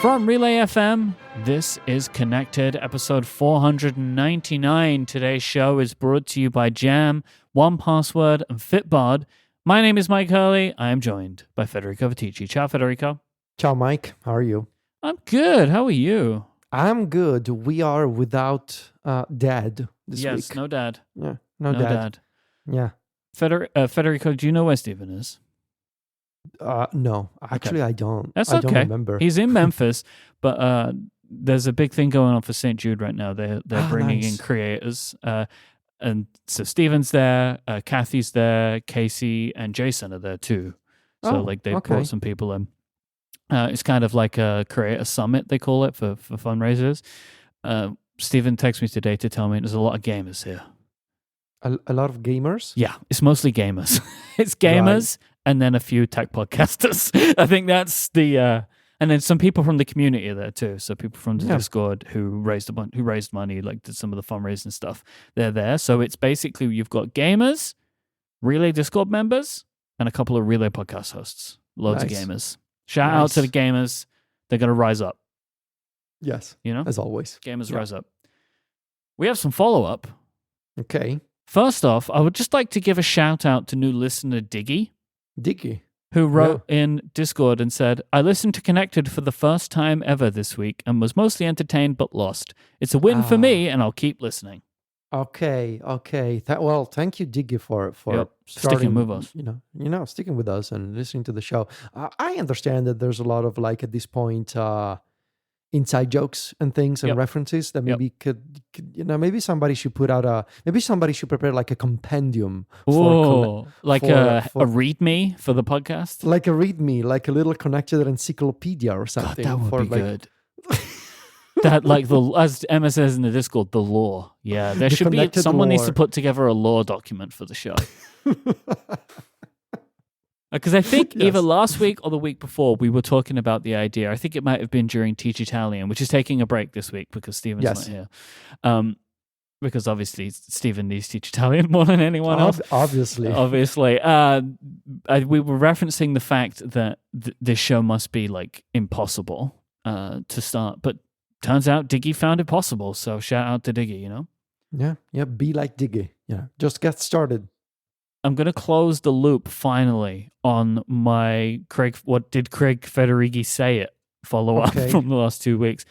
From Relay FM, this is Connected, episode 499. Today's show is brought to you by Jam, 1Password, and Fitbod. My name is Myke Hurley. I am joined by Federico Viticci. Ciao, Federico. Ciao, Myke. How are you? I'm good. How are you? I'm good. We are without Dad this week. Yes, no dad. Yeah, no dad. Yeah. Federico, do you know where Steven is? No, actually, okay. I don't. That's I okay. don't remember. He's in Memphis, but there's a big thing going on for St. Jude right now. They're bringing in creators, and so Steven's there, Kathy's there, Casey and Jason are there too. So they brought some people in. It's kind of like a creator summit, they call it, for fundraisers. Steven texted me today to tell me there's a lot of gamers here. A lot of gamers? Yeah, it's mostly gamers. It's gamers. Right. And then a few tech podcasters. I think that's the, and then some people from the community are there too. So people from the Discord who raised money, like did some of the fundraising stuff. They're there. So it's basically you've got gamers, Relay Discord members, and a couple of Relay podcast hosts. Loads of gamers. Shout out to the gamers. They're gonna rise up. Yes, you know, as always, gamers rise up. We have some follow up. Okay. First off, I would just like to give a shout out to new listener Diggy, who wrote in Discord and said, I listened to Connected for the first time ever this week and was mostly entertained but lost. It's a win for me, and I'll keep listening. Okay. Well, thank you, Diggy, for sticking with us. You know, sticking with us and listening to the show. I understand that there's a lot of, like, at this point, inside jokes and things and references that maybe could maybe somebody should prepare like a compendium a readme for the podcast, like a readme, like a little connected encyclopedia or something. God, that would be good. That, like, as Emma says in the Discord, the lore. Yeah, there should be someone needs to put together a lore document for the show. Because I think either last week or the week before, we were talking about the idea. I think it might have been during Teach Italian, which is taking a break this week because Steven's not here. Because obviously Steven needs Teach Italian more than anyone else. Obviously. We were referencing the fact that this show must be, like, impossible to start. But turns out Diggy found it possible. So shout out to Diggy, you know? Yeah. Be like Diggy. Yeah. Just get started. I'm going to close the loop finally on my what did Craig Federighi say it follow-up from the last 2 weeks.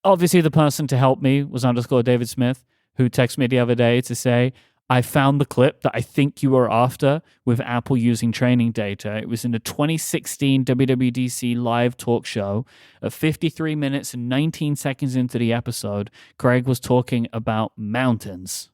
Obviously, the person to help me was _David Smith, who texted me the other day to say, I found the clip that I think you were after with Apple using training data. It was in the 2016 WWDC live talk show. At 53 minutes and 19 seconds into the episode, Craig was talking about mountains.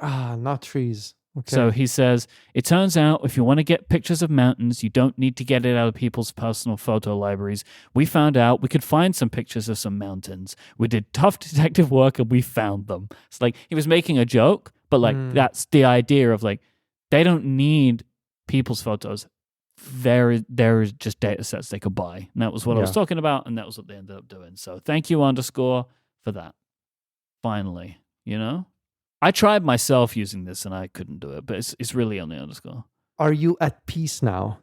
Not trees. Okay. So he says, it turns out if you want to get pictures of mountains, you don't need to get it out of people's personal photo libraries. We found out we could find some pictures of some mountains. We did tough detective work and we found them. It's like he was making a joke, but like that's the idea of, like, they don't need people's photos. There is just data sets they could buy. And that was what I was talking about, and that was what they ended up doing. So thank you, _ for that. Finally, you know? I tried myself using this and I couldn't do it, but it's really on the _ Are you at peace now?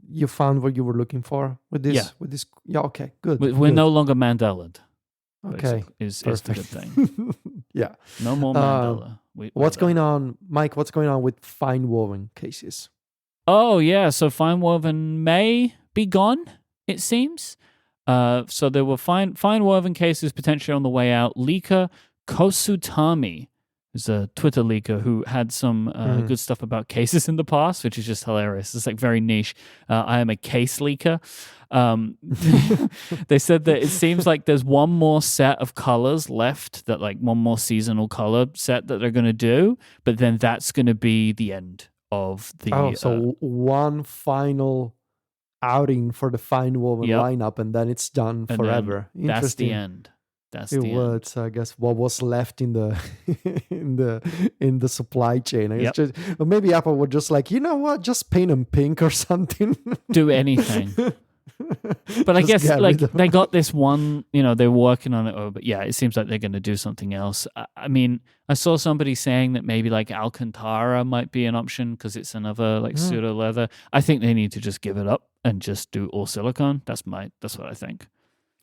You found what you were looking for with this? Yeah. Yeah, okay, good. We're no longer Mandela'd. Okay. Is the good thing. Yeah. No more Mandela. What's going on, Myke? What's going on with fine woven cases? Oh, yeah. So fine woven may be gone, it seems. So there were fine woven cases potentially on the way out. Leaker Kosutami is a Twitter leaker who had some good stuff about cases in the past, which is just hilarious. It's like very niche. I am a case leaker. They said that it seems like there's one more set of colors left, that like one more seasonal color set that they're going to do, but then that's going to be the end of the... so one final outing for the fine woven lineup, and then it's done forever. That's the end. That's the end. I guess what was left in the in the supply chain. Yep. Just, or maybe Apple would just like, you know what, just paint them pink or something. Do anything. But I guess like they got this one, they're working on it. But yeah, it seems like they're going to do something else. I mean, I saw somebody saying that maybe like Alcantara might be an option because it's another like pseudo leather. I think they need to just give it up and just do all silicone. That's what I think.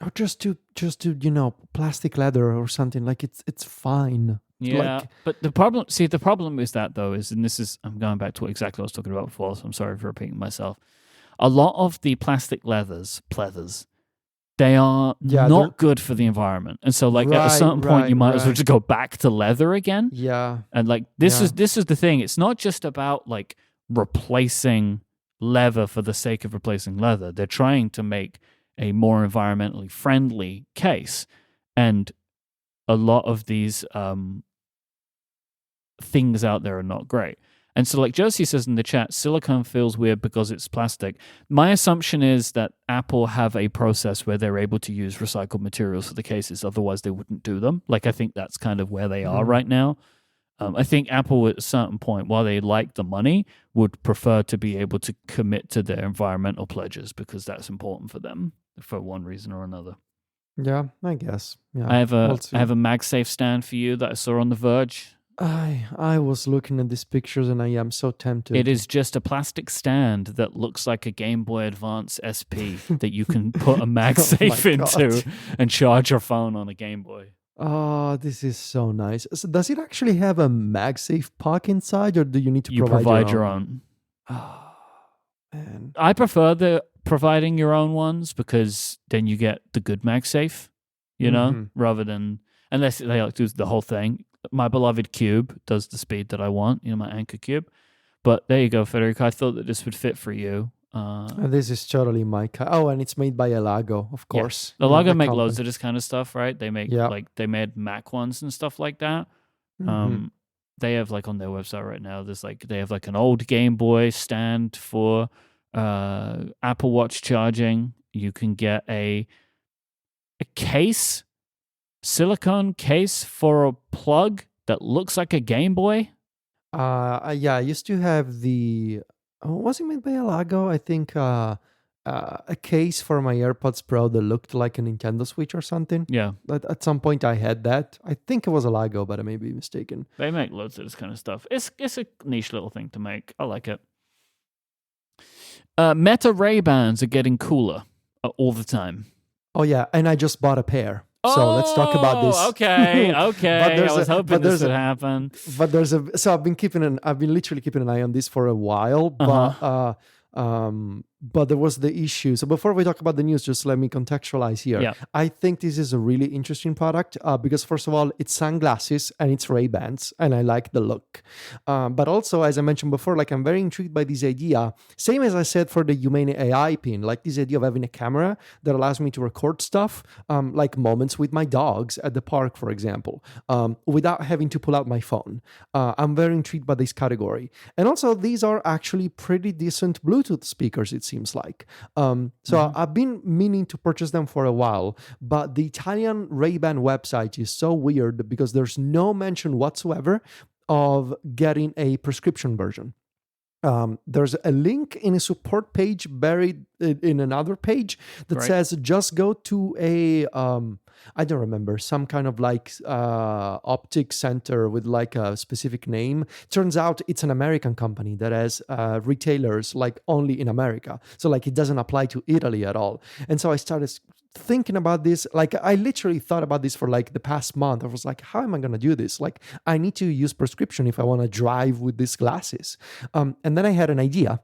or just to plastic leather or something. Like it's fine. Yeah, Like but the problem is that though is, and this is, I'm going back to what exactly I was talking about before, so I'm sorry for repeating myself. A lot of the plastic pleathers, they are yeah, they're not good for the environment, and so like at a right, certain point, you right, might as well right. just go back to leather again. Yeah, And like yeah. this is the thing. It's not just about like replacing leather for the sake of replacing leather. They're trying to make a more environmentally friendly case, and a lot of these things out there are not great. And so, like Josie says in the chat, silicone feels weird because it's plastic. My assumption is that Apple have a process where they're able to use recycled materials for the cases. Otherwise, they wouldn't do them. Like, I think that's kind of where they are Mhm. right now. I think Apple, at a certain point, while they like the money, would prefer to be able to commit to their environmental pledges because that's important for them for one reason or another. Yeah, I guess. Yeah, I have we'll a see. MagSafe stand for you that I saw on The Verge. I was looking at these pictures and I am so tempted. It is just a plastic stand that looks like a Game Boy Advance SP that you can put a MagSafe into and charge your phone on a Game Boy. Oh, this is so nice. So does it actually have a MagSafe puck inside, or do you need to You provide your own. Oh, man. I prefer the providing your own ones because then you get the good MagSafe, you know, rather than, unless they like do the whole thing. My beloved Cube does the speed that I want, you know, my Anchor Cube. But there you go, Federico. I thought that this would fit for you. This is totally my oh, and it's made by Elago, of course. Yeah. Elago make loads of this kind of stuff, right? They make like they made Mac ones and stuff like that. They have like on their website right now. There's like they have like an old Game Boy stand for Apple Watch charging. You can get a case, silicone case for a plug that looks like a Game Boy. Yeah, I used to have the. Was it made by Elago? I think a case for my AirPods Pro that looked like a Nintendo Switch or something. Yeah. At some point I had that. I think it was Elago, but I may be mistaken. They make loads of this kind of stuff. It's a niche little thing to make. I like it. Meta Ray-Bans are getting cooler all the time. Oh yeah, and I just bought a pair. So let's talk about this. Okay. I was hoping this would happen. But I've been literally keeping an eye on this for a while, but there was the issue. So before we talk about the news, just let me contextualize here. Yeah. I think this is a really interesting product because first of all, it's sunglasses and it's Ray-Bans, and I like the look. But also, as I mentioned before, like I'm very intrigued by this idea. Same as I said for the Humane AI pin, like this idea of having a camera that allows me to record stuff, like moments with my dogs at the park, for example, without having to pull out my phone. I'm very intrigued by this category. And also, these are actually pretty decent Bluetooth speakers, it seems like. I've been meaning to purchase them for a while, but the Italian Ray-Ban website is so weird because there's no mention whatsoever of getting a prescription version. There's a link in a support page buried in another page that says just go to a I don't remember, some kind of like optic center with like a specific name. Turns out it's an American company that has retailers like only in America, so like it doesn't apply to Italy at all. And so I started thinking about this. Like I literally thought about this for like the past month. I was like, how am I going to do this? Like I need to use prescription if I want to drive with these glasses. And then I had an idea.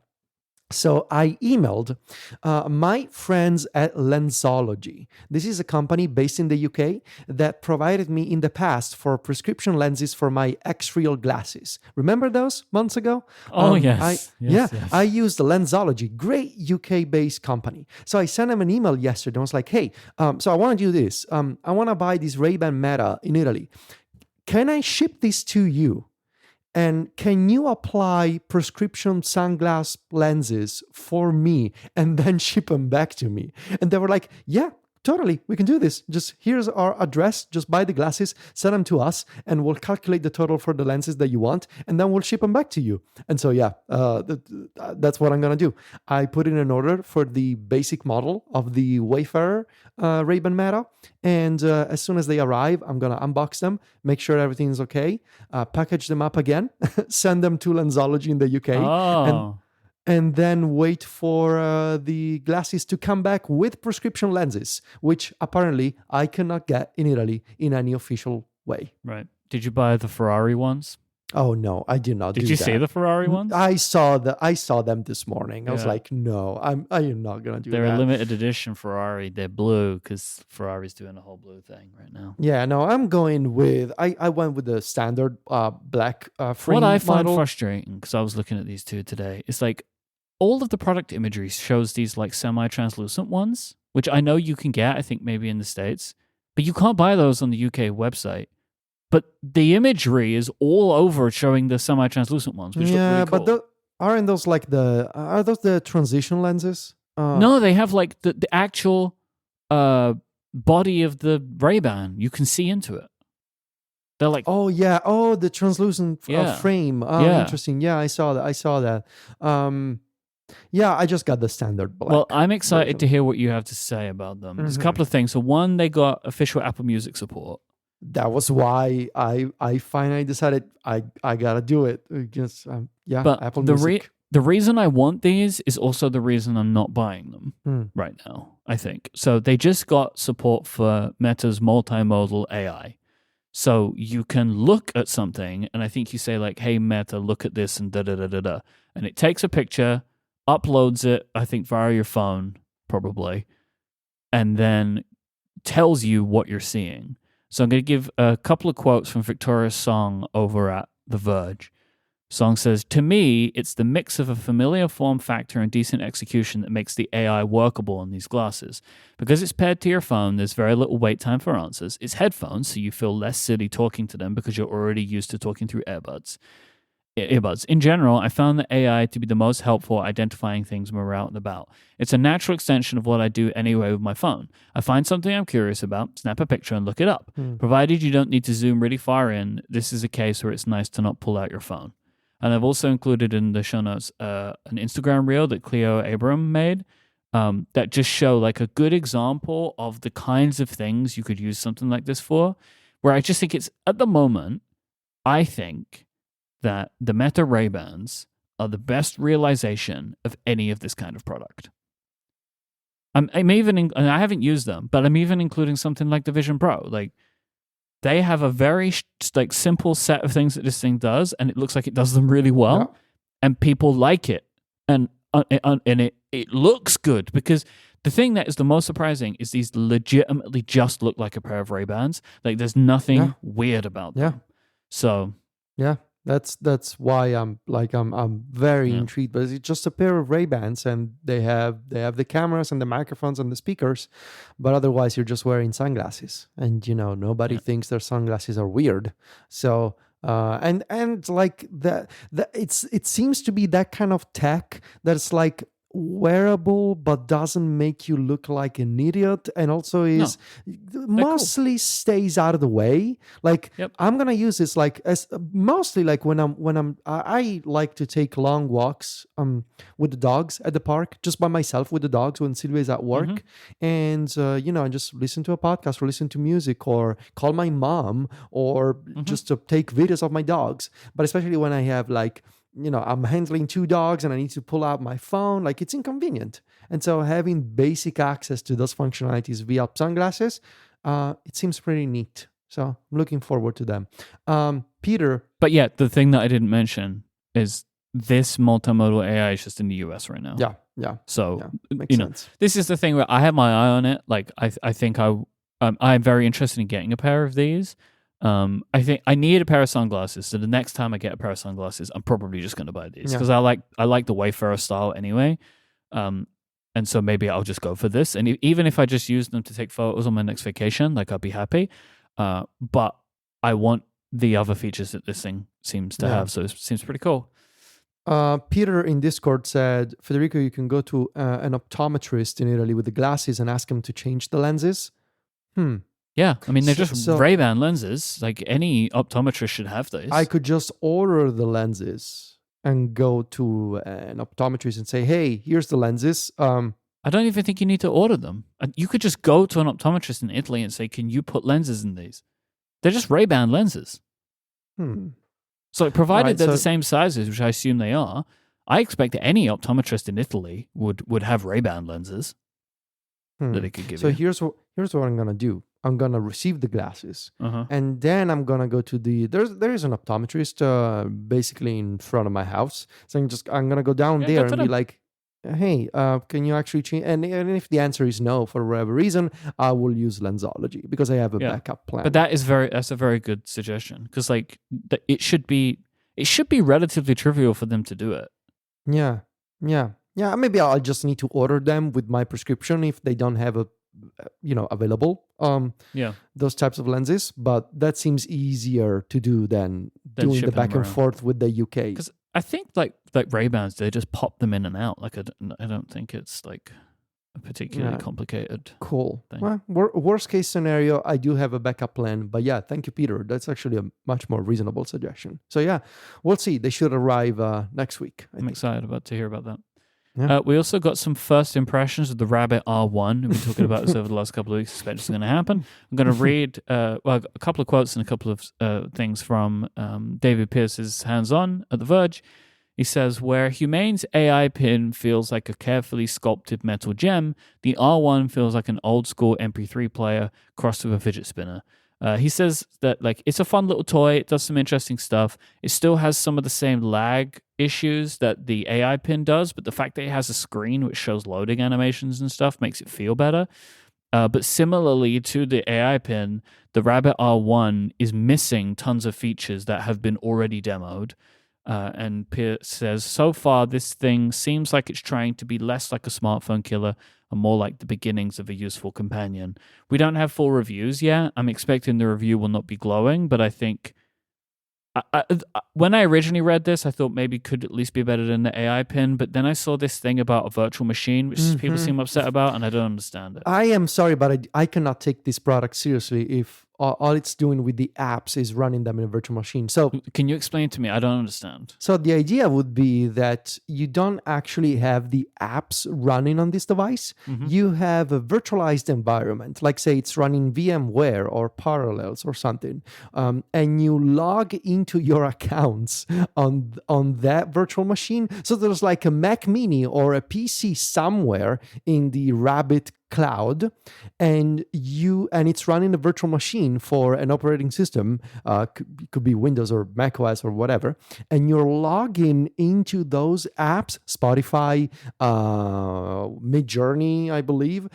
So I emailed my friends at Lensology. This is a company based in the UK that provided me in the past for prescription lenses for my X-Real glasses. Remember those months ago? Oh, yes. Yes. I used Lensology, great UK-based company. So I sent them an email yesterday. I was like, hey, so I want to do this. I want to buy this Ray-Ban Meta in Italy. Can I ship this to you? And can you apply prescription sunglass lenses for me and then ship them back to me? And they were like, yeah, totally, we can do this. Just here's our address, just buy the glasses, send them to us, and we'll calculate the total for the lenses that you want, and then we'll ship them back to you. And so, yeah, that's what I'm going to do. I put in an order for the basic model of the Wayfarer Ray-Ban Meta, and as soon as they arrive, I'm going to unbox them, make sure everything's okay, package them up again, send them to Lensology in the UK, and then wait for the glasses to come back with prescription lenses, which apparently I cannot get in Italy in any official way. Right. Did you buy the Ferrari ones? Oh no, I did not. Did you see the Ferrari ones? I saw them this morning. I was Yeah. like, no, I am not gonna do They're that. a limited edition Ferrari. They're blue because Ferrari's doing a whole blue thing right now. Yeah, no, I'm going with I went with the standard black frame What I find model. frustrating, because I was looking at these two today, is like all of the product imagery shows these like semi-translucent ones, which I know you can get, I think maybe in the States, but you can't buy those on the UK website. But the imagery is all over showing the semi-translucent ones, which look really cool. But aren't those like are those the transition lenses? No, they have like the actual body of the Ray-Ban. You can see into it. They're like, oh yeah, the translucent frame. Oh, Yeah. interesting. Yeah, I saw that. Yeah, I just got the standard black. well, I'm excited version. to hear what you have to say about them. There's a Mhm. couple of things. So one, they got official Apple Music support. That was why I finally decided I gotta do it. Just But Apple the Music. the reason I want these is also the reason I'm not buying them Hmm. right now, I think. So they just got support for Meta's multimodal AI. So you can look at something and I think you say like, hey, Meta, look at this and da-da-da-da-da. And it takes a picture, uploads it, I think via your phone, probably, and then tells you what you're seeing. So I'm going to give a couple of quotes from Victoria Song over at The Verge. Song says, to me, it's the mix of a familiar form factor and decent execution that makes the AI workable on these glasses. Because it's paired to your phone, there's very little wait time for answers. It's headphones, so you feel less silly talking to them because you're already used to talking through earbuds. In general, I found the AI to be the most helpful at identifying things when we're out and about. It's a natural extension of what I do anyway with my phone. I find something I'm curious about, snap a picture and look it up. Provided you don't need to zoom really far in, this is a case where it's nice to not pull out your phone. And I've also included in the show notes an Instagram reel that Cleo Abram made that just show like a good example of the kinds of things you could use something like this for, where I just think it's, at the moment, I think that the Meta Ray-Bans are the best realization of any of this kind of product. I'm even, and I haven't used them, but I'm even including something like the Vision Pro. Like, they have a very like simple set of things that this thing does, and it looks like it does them really well, and people like it, and it looks good. Because the thing that is the most surprising is these legitimately just look like a pair of Ray-Bans. Like, there's nothing weird about them. So yeah, that's why I'm very intrigued. But it's just a pair of Ray-Bans, and they have the cameras and the microphones and the speakers, but otherwise you're just wearing sunglasses, and nobody thinks their sunglasses are weird. So and like that it seems to be that kind of tech that's like wearable but doesn't make you look like an idiot, and also is mostly stays out of the way. Like I'm gonna use this like as mostly like when I like to take long walks with the dogs at the park, just by myself with the dogs when Sylvia's at work, and I just listen to a podcast or listen to music or call my mom or just to take videos of my dogs. But especially when I have like I'm handling 2 dogs and I need to pull out my phone, like it's inconvenient. And so having basic access to those functionalities via sunglasses, it seems pretty neat. So I'm looking forward to them. Peter. But yeah, the thing that I didn't mention is this multimodal AI is just in the US right now. Yeah. So, makes sense. this is the thing where I have my eye on it. Like, I think I'm very interested in getting a pair of these. I think I need a pair of sunglasses. So the next time I get a pair of sunglasses, I'm probably just going to buy these because I like the Wayfarer style anyway. And so maybe I'll just go for this. And even if I just use them to take photos on my next vacation, like I'll be happy. But I want the other features that this thing seems to have. So it seems pretty cool. Peter in Discord said, Federico, you can go to an optometrist in Italy with the glasses and ask him to change the lenses. Yeah, I mean, they're just Ray-Ban lenses. Like, any optometrist should have those. I could just order the lenses and go to an optometrist and say, hey, here's the lenses. I don't even think you need to order them. You could just go to an optometrist in Italy and say, can you put lenses in these? They're just Ray-Ban lenses. So provided they're the same sizes, which I assume they are, I expect any optometrist in Italy would have Ray-Ban lenses that it could give So you. here's what I'm gonna do. I'm gonna receive the glasses, Uh-huh. and then I'm gonna go to there is an optometrist basically in front of my house. So I'm gonna go down Yeah, there go to and be them. like, hey, can you actually change? And if the answer is no for whatever reason, I will use Lensology because I have a Yeah. backup plan. But that's a very good suggestion, because like it should be relatively trivial for them to do it. Yeah, yeah, yeah. Maybe I'll just need to order them with my prescription if they don't have available Yeah. those types of lenses. But that seems easier to do than Then doing the shipping them back and around. forth with the UK. Because I think like Ray-Bans, they just pop them in and out. Like I don't think it's like a particularly Yeah. complicated. Cool. Thing. Well, worst case scenario, I do have a backup plan. But yeah, thank you, Peter. That's actually a much more reasonable suggestion. So yeah, we'll see. They should arrive next week. I'm excited to hear about that. Yeah. We also got some first impressions of the Rabbit R1. We've been talking about this over the last couple of weeks. I expect it's going to happen. I'm going to read a couple of quotes and a couple of things from David Pierce's Hands-On at The Verge. He says, where Humane's AI pin feels like a carefully sculpted metal gem, the R1 feels like an old-school MP3 player crossed with a fidget spinner. He says that like it's a fun little toy. It does some interesting stuff. It still has some of the same lag issues that the AI pin does, but the fact that it has a screen which shows loading animations and stuff makes it feel better. But similarly to the AI pin, the Rabbit R1 is missing tons of features that have been already demoed. And Pierce says, so far this thing seems like it's trying to be less like a smartphone killer and more like the beginnings of a useful companion. We don't have full reviews yet. I'm expecting the review will not be glowing, but I think when I originally read this, I thought maybe it could at least be better than the AI pin, but then I saw this thing about a virtual machine, which people seem upset about, and I don't understand it. I am sorry, but I cannot take this product seriously if all it's doing with the apps is running them in a virtual machine. So can you explain to me? I don't understand. So the idea would be that you don't actually have the apps running on this device. Mm-hmm. You have a virtualized environment, like say it's running VMware or Parallels or something, and you log into your accounts on that virtual machine. So there's like a Mac Mini or a PC somewhere in the Rabbit cloud, and it's running a virtual machine for an operating system, could be Windows or Mac OS or whatever, and you're logging into those apps, Spotify, Midjourney, I believe.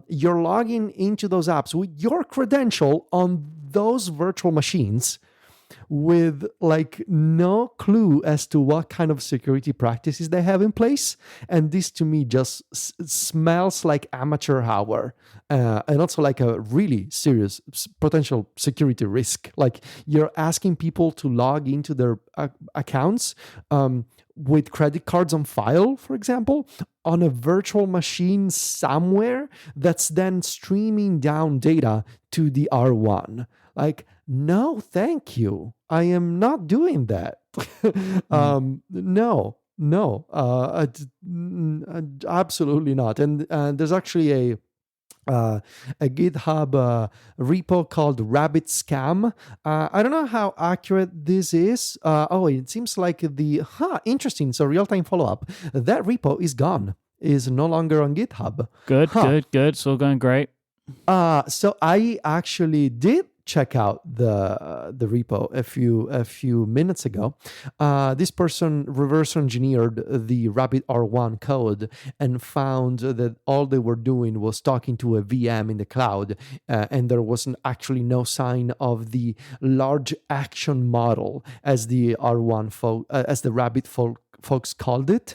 You're logging into those apps with your credential on those virtual machines, with like no clue as to what kind of security practices they have in place. And this to me just smells like amateur hour, and also like a really serious potential security risk. Like you're asking people to log into their accounts with credit cards on file, for example, on a virtual machine somewhere that's then streaming down data to the R1. Like, no, thank you. I am not doing that. No, absolutely not. And there's actually a GitHub repo called Rabbit Scam. I don't know how accurate this is. It seems like interesting. So real-time follow-up. That repo is gone. Is no longer on GitHub. Good. It's all going great. So I actually did check out the repo a few minutes ago. This person reverse engineered the Rabbit R1 code and found that all they were doing was talking to a VM in the cloud, and there wasn't actually no sign of the large action model as the R1 as the Rabbit folks called it.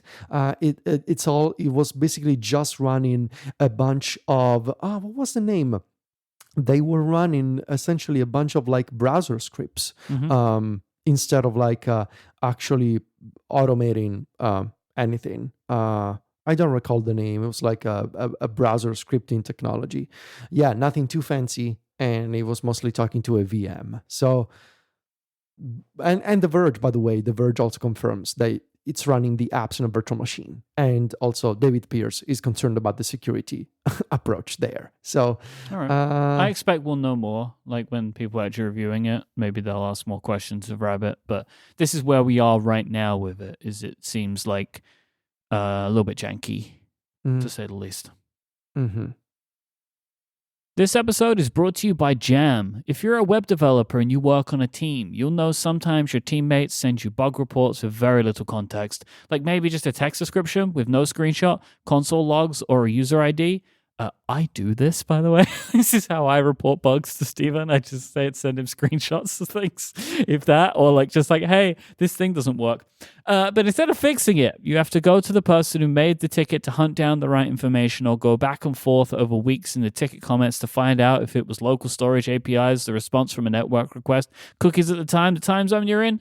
It was basically just running a bunch of what was the name? They were running essentially a bunch of like browser scripts, instead of like actually automating anything. I don't recall the name. It was like a browser scripting technology. Yeah, nothing too fancy, and it was mostly talking to a VM. So, and The Verge, by the way, The Verge also confirms that it's running the apps on a virtual machine. And also David Pierce is concerned about the security approach there. So all right. I expect we'll know more, like when people are actually reviewing it. Maybe they'll ask more questions of Rabbit, but this is where we are right now with it, is it seems like a little bit janky, to say the least. Mm-hmm. This episode is brought to you by Jam. If you're a web developer and you work on a team, you'll know sometimes your teammates send you bug reports with very little context, like maybe just a text description with no screenshot, console logs, or a user ID. I do this, by the way. This is how I report bugs to Steven. I just send him screenshots of things, if that, or like just like, hey, this thing doesn't work. But instead of fixing it, you have to go to the person who made the ticket to hunt down the right information, or go back and forth over weeks in the ticket comments to find out if it was local storage APIs, the response from a network request, cookies at the time zone you're in.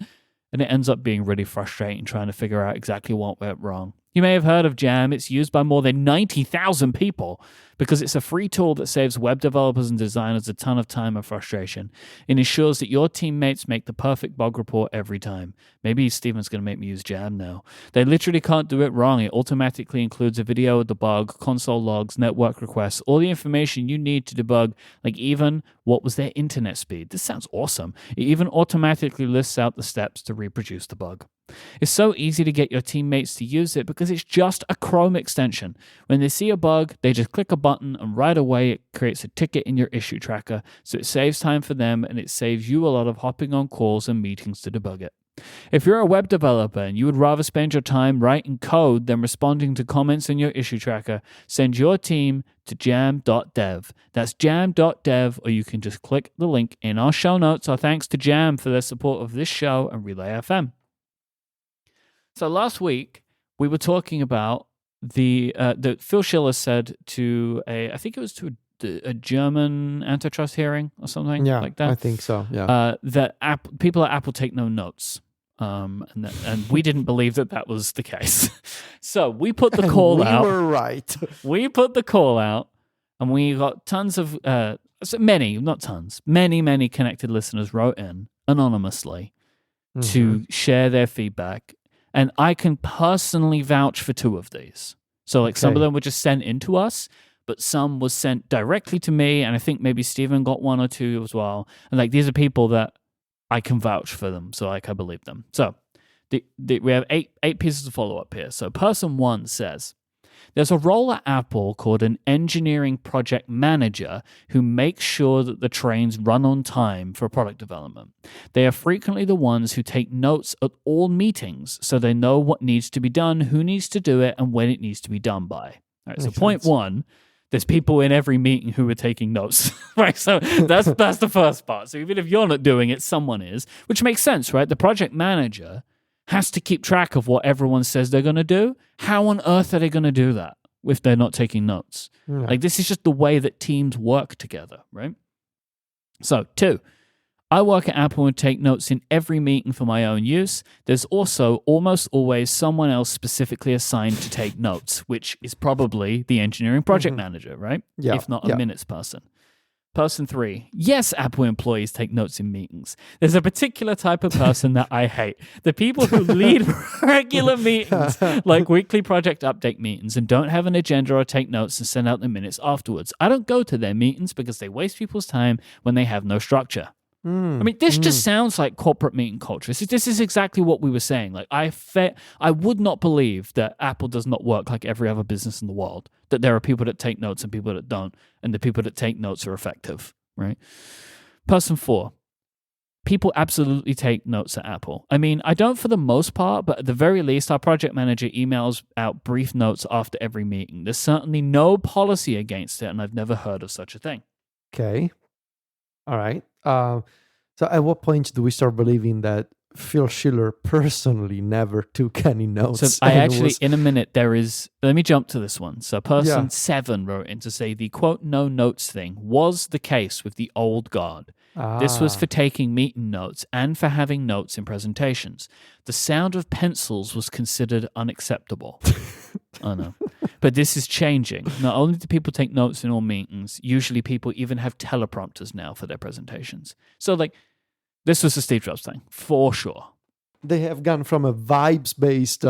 And it ends up being really frustrating trying to figure out exactly what went wrong. You may have heard of Jam. It's used by more than 90,000 people because it's a free tool that saves web developers and designers a ton of time and frustration. It ensures that your teammates make the perfect bug report every time. Maybe Steven's going to make me use Jam now. They literally can't do it wrong. It automatically includes a video of the bug, console logs, network requests, all the information you need to debug, like even what was their internet speed. This sounds awesome. It even automatically lists out the steps to reproduce the bug. It's so easy to get your teammates to use it because it's just a Chrome extension. When they see a bug, they just click a button and right away it creates a ticket in your issue tracker. So it saves time for them and it saves you a lot of hopping on calls and meetings to debug it. If you're a web developer and you would rather spend your time writing code than responding to comments in your issue tracker, send your team to jam.dev. That's jam.dev, or you can just click the link in our show notes. Our thanks to Jam for their support of this show and Relay FM. So last week, we were talking about the Phil Schiller said to I think it was to a German antitrust hearing or something like that. I think so, yeah. That people at Apple take no notes. And we didn't believe that was the case. So we put the call out. We were right. We put the call out, and we got tons of, many connected listeners wrote in anonymously to share their feedback. And I can personally vouch for two of these. So like some of them were just sent in to us, but some was sent directly to me. And I think maybe Steven got one or two as well. And like, these are people that I can vouch for them. So like, I believe them. So we have eight pieces of follow-up here. So person one says, there's a role at Apple called an engineering project manager who makes sure that the trains run on time for product development. They are frequently the ones who take notes at all meetings so they know what needs to be done, who needs to do it, and when it needs to be done by. All right, so point one, there's people in every meeting who are taking notes, right? So that's the first part. So even if you're not doing it, someone is, which makes sense, right? The project manager has to keep track of what everyone says they're going to do. How on earth are they going to do that if they're not taking notes? Yeah. Like, this is just the way that teams work together, right? So, two, I work at Apple and take notes in every meeting for my own use. There's also almost always someone else specifically assigned to take notes, which is probably the engineering project manager, right? Yeah. If not a minutes person. Person three, yes, Apple employees take notes in meetings. There's a particular type of person that I hate. The people who lead regular meetings, like weekly project update meetings, and don't have an agenda or take notes and send out the minutes afterwards. I don't go to their meetings because they waste people's time when they have no structure. I mean, this just sounds like corporate meeting culture. This is exactly what we were saying. Like, I would not believe that Apple does not work like every other business in the world, that there are people that take notes and people that don't, and the people that take notes are effective, right? Person four, people absolutely take notes at Apple. I mean, I don't for the most part, but at the very least, our project manager emails out brief notes after every meeting. There's certainly no policy against it, and I've never heard of such a thing. Okay. All right. So at what point do we start believing that Phil Schiller personally never took any notes? So I actually, in a minute, let me jump to this one. So person 7 wrote in to say the quote, no notes thing was the case with the old guard. This was for taking meeting notes and for having notes in presentations. The sound of pencils was considered unacceptable. I know. But this is changing. Not only do people take notes in all meetings, usually people even have teleprompters now for their presentations. So, like, this was the Steve Jobs thing, for sure. they have gone from a vibes-based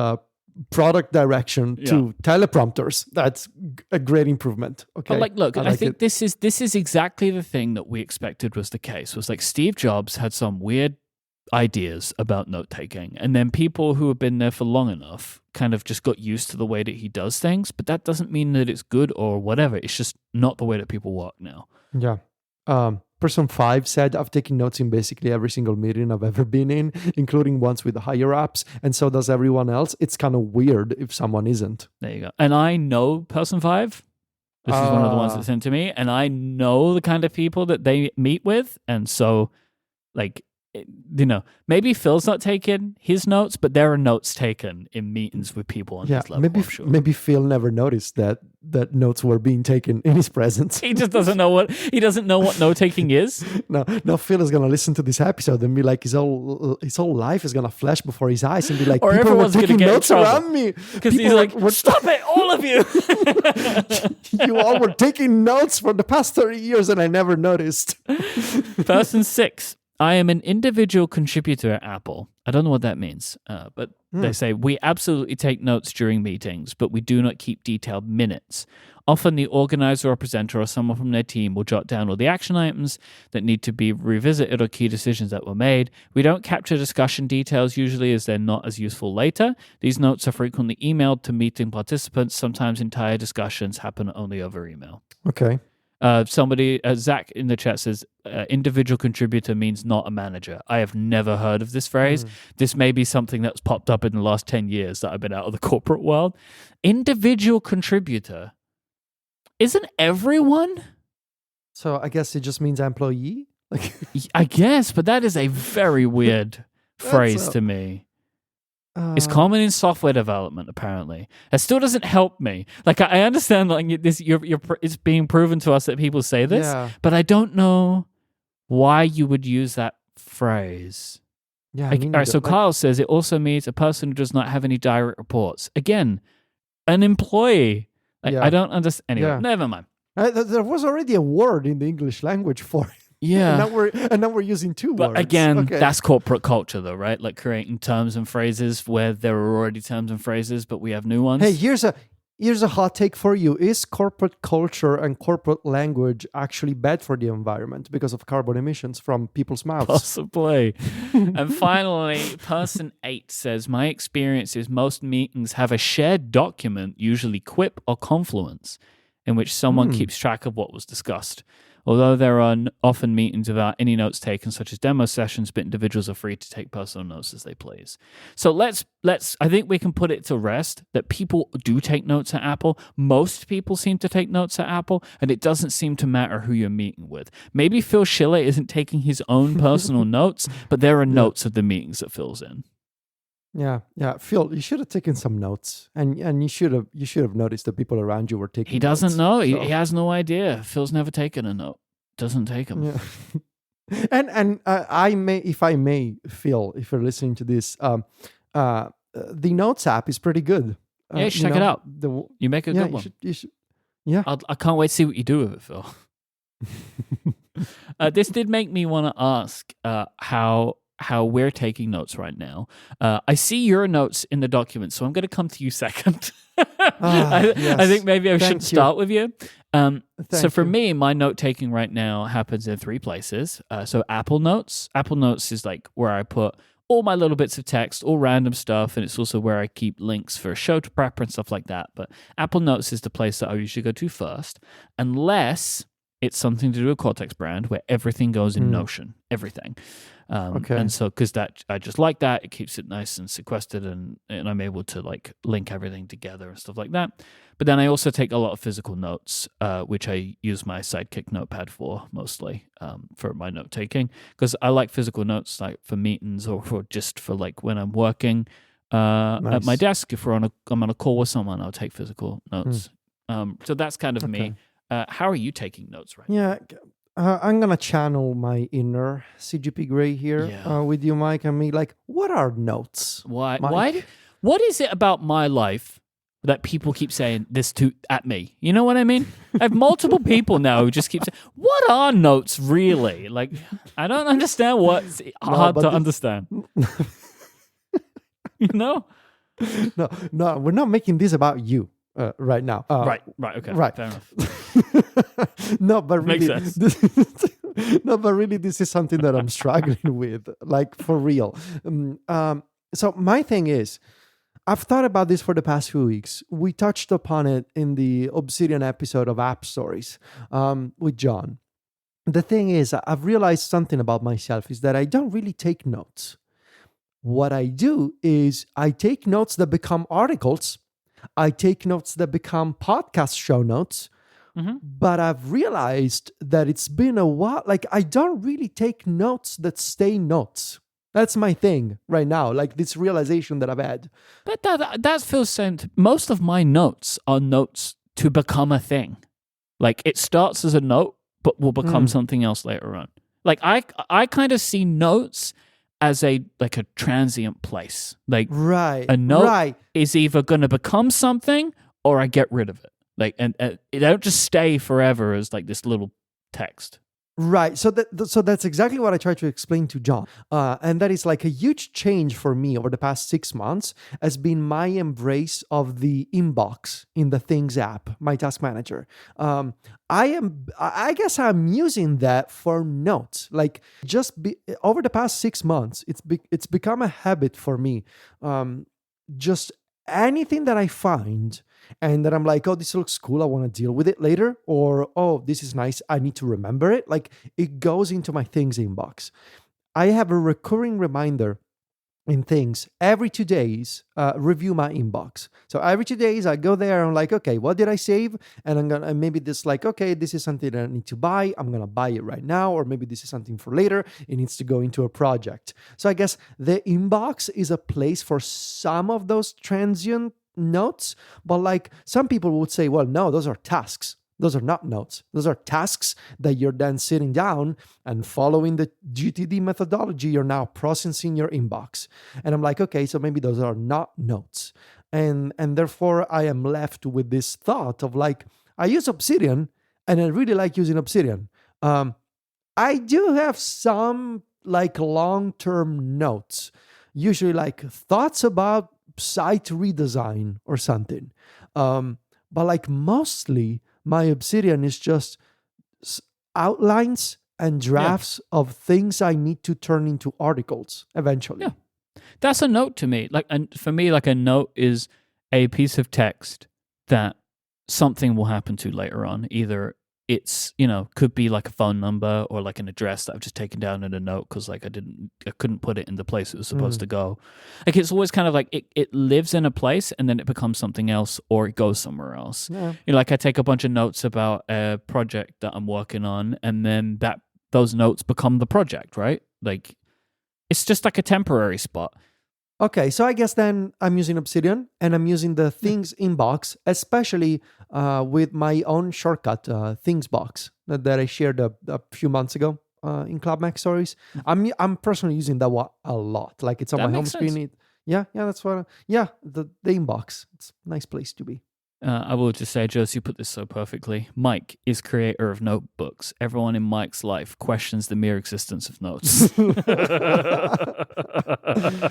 product direction to teleprompters. That's a great improvement. Okay, but look, I think this is exactly the thing that we expected was the case. Was like Steve Jobs had some weird ideas about note taking, and then people who have been there for long enough kind of just got used to the way that he does things. But that doesn't mean that it's good or whatever. It's just not the way that people work now. Yeah. Person 5 said, I've taken notes in basically every single meeting I've ever been in, including ones with the higher ups, and so does everyone else. It's kind of weird if someone isn't. There you go. And I know person 5. This is one of the ones that sent to me, and I know the kind of people that they meet with, and so, like, maybe Phil's not taking his notes, but there are notes taken in meetings with people on his level. Maybe Phil never noticed that notes were being taken in his presence. He just doesn't know what note taking is. No, Phil is gonna listen to this episode and be like, his whole life is gonna flash before his eyes and be like, or people were taking notes around me because he's like, stop it, all of you. You all were taking notes for the past 30 years and I never noticed. Person 6. I am an individual contributor at Apple. I don't know what that means, but they say, we absolutely take notes during meetings, but we do not keep detailed minutes. Often the organizer or presenter or someone from their team will jot down all the action items that need to be revisited or key decisions that were made. We don't capture discussion details usually as they're not as useful later. These notes are frequently emailed to meeting participants. Sometimes entire discussions happen only over email. Okay. Zach in the chat says, individual contributor means not a manager. I have never heard of this phrase. This may be something that's popped up in the last 10 years that I've been out of the corporate world. Individual contributor. Isn't everyone? So I guess it just means employee? I guess, but that is a very weird phrase to me. It's common in software development, apparently. It still doesn't help me. Like, I understand, like, this, it's being proven to us that people say this, but I don't know why you would use that phrase. Yeah. All right, so Kyle says it also means a person who does not have any direct reports. Again, an employee. I don't understand. Anyway, never mind. There was already a word in the English language for it. Yeah. And now we're using two words. But again, that's corporate culture though, right? Like creating terms and phrases where there are already terms and phrases, but we have new ones. Hey, here's a hot take for you. Is corporate culture and corporate language actually bad for the environment because of carbon emissions from people's mouths? Possibly. And finally, person 8 says, my experience is most meetings have a shared document, usually Quip or Confluence, in which someone keeps track of what was discussed. Although there are often meetings without any notes taken, such as demo sessions, but individuals are free to take personal notes as they please. So let's. I think we can put it to rest that people do take notes at Apple. Most people seem to take notes at Apple, and it doesn't seem to matter who you're meeting with. Maybe Phil Schiller isn't taking his own personal notes, but there are notes of the meetings that Phil's in. Yeah. Phil, you should have taken some notes, and you should have noticed that people around you were taking. He doesn't notes, know. So. He has no idea. Phil's never taken a note. Doesn't take them. Yeah. and I may, if Phil, if you're listening to this, the Notes app is pretty good. Yeah, you should check it out. You make a good one. You should, yeah. I can't wait to see what you do with it, Phil. This did make me want to ask how we're taking notes right now. I see your notes in the document, so I'm going to come to you second. I think maybe I should start with you. So for me, my note taking right now happens in 3 places. So Apple Notes. Apple Notes is like where I put all my little bits of text, all random stuff, and it's also where I keep links for show to prep and stuff like that. But Apple Notes is the place that I usually go to first, unless it's something to do with Cortex brand where everything goes in Notion, everything. And so because that I just like that, it keeps it nice and sequestered, and I'm able to like link everything together and stuff like that. But then I also take a lot of physical notes, which I use my Sidekick notepad for mostly for my note taking, because I like physical notes like for meetings or for just for like when I'm working at my desk. If I'm on a call with someone, I'll take physical notes. So that's kind of me. How are you taking notes right now? Yeah. I'm going to channel my inner CGP Grey here with you, Myke, and me. Like, what are notes? Why? What is it about my life that people keep saying this at me? You know what I mean? I have multiple people now who just keep saying, what are notes really? Like, I don't understand what's hard to understand. No? No, we're not making this about you right now. Right, okay. Right. Fair enough. No, but really, Makes sense. this is something that I'm struggling with, like for real. So my thing is, I've thought about this for the past few weeks. We touched upon it in the Obsidian episode of App Stories with John. The thing is, I've realized something about myself is that I don't really take notes. What I do is I take notes that become articles. I take notes that become podcast show notes. Mm-hmm. But I've realized that it's been a while. Like, I don't really take notes that stay notes. That's my thing right now. Like, this realization that I've had. But that feels sent. Most of my notes are notes to become a thing. Like, it starts as a note, but will become something else later on. Like, I kind of see notes as a transient place. Like, right, a note right. is either going to become something or I get rid of it. Like, and it don't just stay forever as like this little text. Right. So that's exactly what I tried to explain to John. And that is like a huge change for me over the past 6 months has been my embrace of the inbox in the Things app, my task manager. I guess I'm using that for notes. Like over the past 6 months, it's become a habit for me. Just anything that I find and that I'm like, oh, this looks cool, I want to deal with it later, or oh, this is nice, I need to remember it. Like, it goes into my Things inbox. I have a recurring reminder in Things every 2 days, review my inbox. So every 2 days I go there and I'm like, okay, what did I save? And I'm gonna maybe this like, okay, this is something that I need to buy, I'm gonna buy it right now, or maybe this is something for later, it needs to go into a project. So I guess the inbox is a place for some of those transient notes, but like some people would say, well, no, those are tasks. Those are not notes. Those are tasks that you're then sitting down and following the GTD methodology. You're now processing your inbox. And I'm like, okay, so maybe those are not notes. And therefore I am left with this thought of like, I use Obsidian and I really like using Obsidian. I do have some like long-term notes, usually like thoughts about site redesign or something. But like mostly my Obsidian is just outlines and drafts of things I need to turn into articles eventually. Yeah. That's a note to me. Like, and for me, like a note is a piece of text that something will happen to later on. Either it's, could be like a phone number or like an address that I've just taken down in a note because like I couldn't put it in the place it was supposed to go. Like, it's always kind of like it lives in a place and then it becomes something else or it goes somewhere else. Yeah. Like I take a bunch of notes about a project that I'm working on and then those notes become the project, right? Like, it's just like a temporary spot. Okay, so I guess then I'm using Obsidian and I'm using the Things inbox, especially with my own shortcut, Things box that I shared a few months ago in Club Mac Stories. I'm personally using that one a lot. Like, it's on my home screen. That's what. The inbox. It's a nice place to be. I will just say, Josie, you put this so perfectly. Myke is creator of notebooks. Everyone in Myke's life questions the mere existence of notes.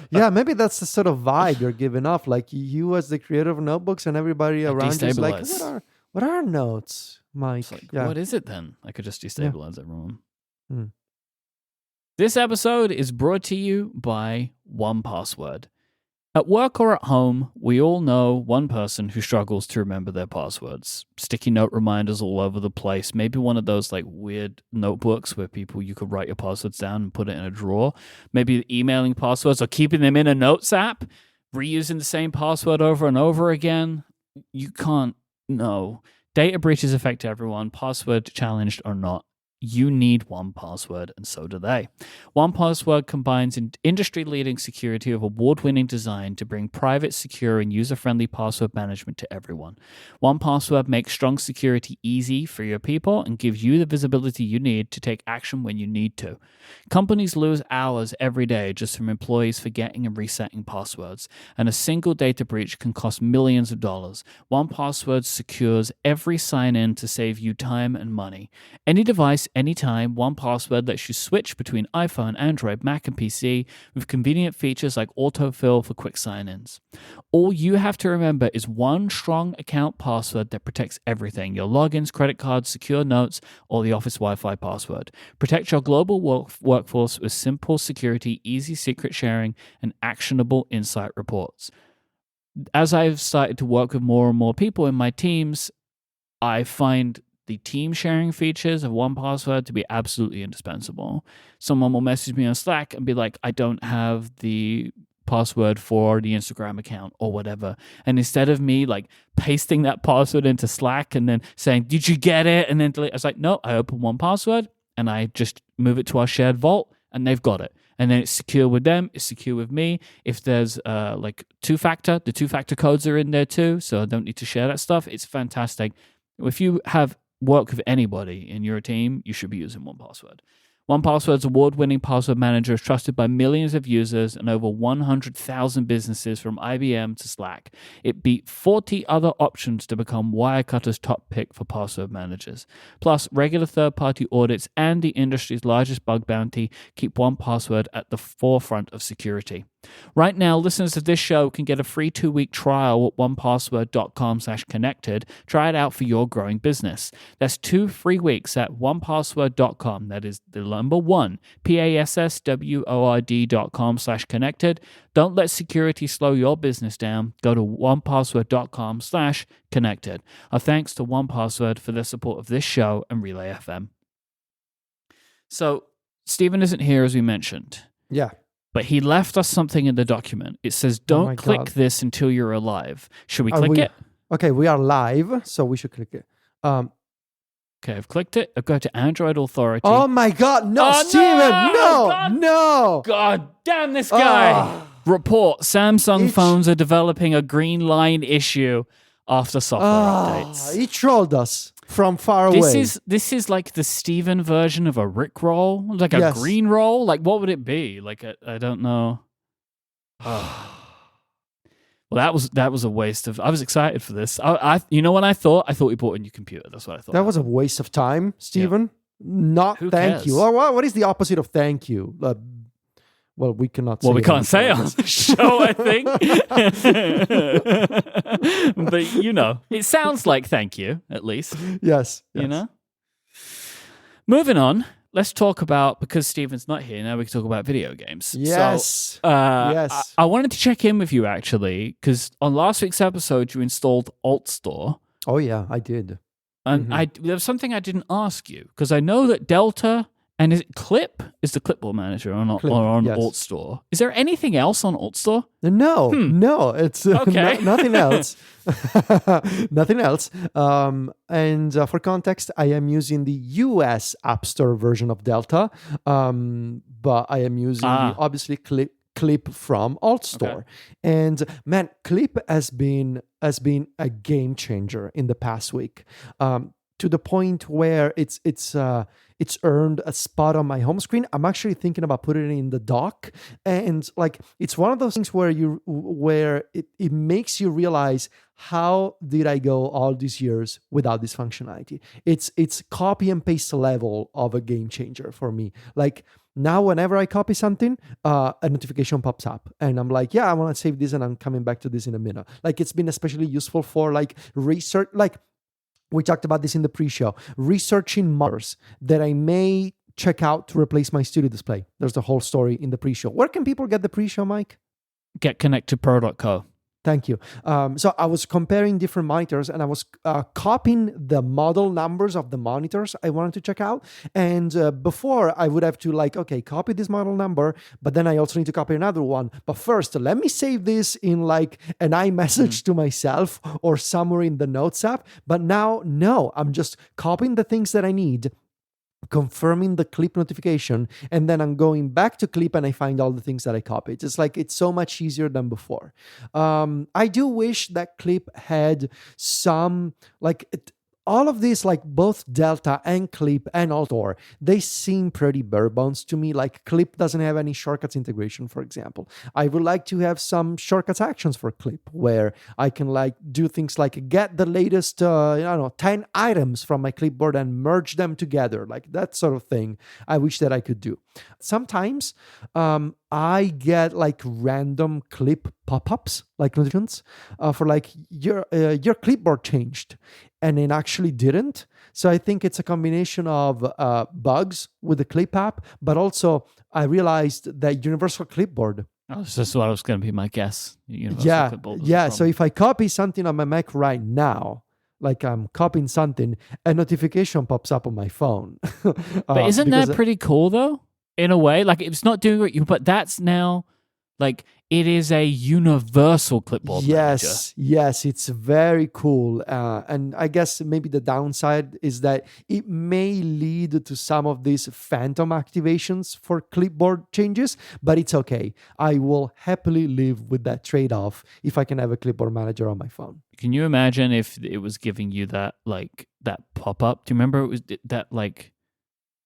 Yeah, maybe that's the sort of vibe you're giving off. Like, you as the creator of notebooks and everybody around you is like, what are notes, Myke? Like, what is it then? I could just destabilize everyone. This episode is brought to you by 1Password. At work or at home, we all know one person who struggles to remember their passwords. Sticky note reminders all over the place. Maybe one of those like weird notebooks where you could write your passwords down and put it in a drawer. Maybe emailing passwords or keeping them in a notes app. Reusing the same password over and over again. You can't know. Data breaches affect everyone, password challenged or not. You need 1Password, and so do they. 1Password combines industry-leading security of award-winning design to bring private, secure, and user-friendly password management to everyone. 1Password makes strong security easy for your people and gives you the visibility you need to take action when you need to. Companies lose hours every day just from employees forgetting and resetting passwords, and a single data breach can cost millions of dollars. 1Password secures every sign-in to save you time and money. Any device, anytime, 1Password lets you switch between iPhone, Android, Mac, and PC with convenient features like autofill for quick sign-ins. All you have to remember is one strong account password that protects everything: your logins, credit cards, secure notes, or the office Wi-Fi password. Protect your global workforce with simple security, easy secret sharing, and actionable insight reports. As I've started to work with more and more people in my teams, I find the team sharing features of 1Password to be absolutely indispensable. Someone will message me on Slack and be like, I don't have the password for the Instagram account or whatever. And instead of me like pasting that password into Slack and then saying, did you get it? And then delete, I was like, no, I open 1Password and I just move it to our shared vault and they've got it. And then it's secure with them, it's secure with me. If there's like two-factor, the two-factor codes are in there too, so I don't need to share that stuff. It's fantastic. If you have work with anybody in your team, you should be using 1Password. 1Password's award-winning password manager is trusted by millions of users and over 100,000 businesses from IBM to Slack. It beat 40 other options to become Wirecutter's top pick for password managers. Plus, regular third-party audits and the industry's largest bug bounty keep 1Password at the forefront of security. Right now, listeners of this show can get a free 2-week trial at onepassword.com/connected. Try it out for your growing business. That's 2 free weeks at onepassword.com. That is the number 1, PASSWORD.com/connected. Don't let security slow your business down. Go to onepassword.com/connected. Our thanks to 1Password for their support of this show and Relay FM. So, Stephen isn't here, as we mentioned. Yeah. But he left us something in the document. It says, don't click this until you're alive. Should we click it? Okay, we are live, so we should click it. Okay, I've clicked it. I've got to Android Authority. Oh my God, no, Steven, no. God damn this guy. Report, Samsung phones are developing a green line issue after software updates. He trolled us from far away. This is like the Steven version of a Rickroll, like a green roll. Like, what would it be? Like, I don't know. Well, that was a waste of. I was excited for this. You know what I thought? I thought we bought a new computer. That's what I thought. That was a waste of time, Steven. Yeah. Not Who thank cares? you. What is the opposite of thank you? Well, we cannot say. Well, we can't say on the show, I think. But, you know, it sounds like thank you, at least. Yes. You know? Moving on, let's talk about, because Steven's not here, now we can talk about video games. Yes. So, yes. I wanted to check in with you, actually, because on last week's episode, you installed AltStore. Oh, yeah, I did. And there was something I didn't ask you, because I know that Delta... And is it Clip? Is the clipboard manager on AltStore? Is there anything else on AltStore? No, it's okay. Nothing else. Nothing else. And for context, I am using the US App Store version of Delta, but I am using obviously Clip from AltStore. Okay. And man, Clip has been a game changer in the past week. To the point where it's earned a spot on my home screen. I'm actually thinking about putting it in the dock, and like it's one of those things where it makes you realize, how did I go all these years without this functionality? It's copy and paste level of a game changer for me. Like now, whenever I copy something, a notification pops up, and I'm like, yeah, I want to save this, and I'm coming back to this in a minute. Like it's been especially useful for like research, like. We talked about this in the pre-show. Researching models that I may check out to replace my studio display. There's the whole story in the pre-show. Where can people get the pre-show, Myke? GetConnectedPro.co. Thank you. So I was comparing different monitors, and I was copying the model numbers of the monitors I wanted to check out. And before, I would have to copy this model number, but then I also need to copy another one. But first, let me save this in like an iMessage to myself or somewhere in the Notes app. But now, no, I'm just copying the things that I need, confirming the Clip notification, and then I'm going back to Clip and I find all the things that I copied. It's so much easier than before. I do wish that Clip had some all of these, like both Delta and Clip and Altor, they seem pretty bare bones to me. Like Clip doesn't have any shortcuts integration, for example. I would like to have some shortcuts actions for Clip where I can like do things like get the latest, 10 items from my clipboard and merge them together, like that sort of thing. I wish that I could do. Sometimes I get like random Clip pop-ups, like notifications for like your clipboard changed, and it actually didn't. So I think it's a combination of bugs with the Clip app, but also I realized that Universal Clipboard. Oh, that's what was going to be my guess. Universal Clipboard was the So problem. if I copy something on my Mac right now, like I'm copying something, a notification pops up on my phone. But isn't that pretty cool though? In a way, like it's not doing what but that's now like it is a universal clipboard manager. Yes, it's very cool. And I guess maybe the downside is that it may lead to some of these phantom activations for clipboard changes, but it's okay. I will happily live with that trade-off if I can have a clipboard manager on my phone. Can you imagine if it was giving you that like that pop-up? Do you remember it was that like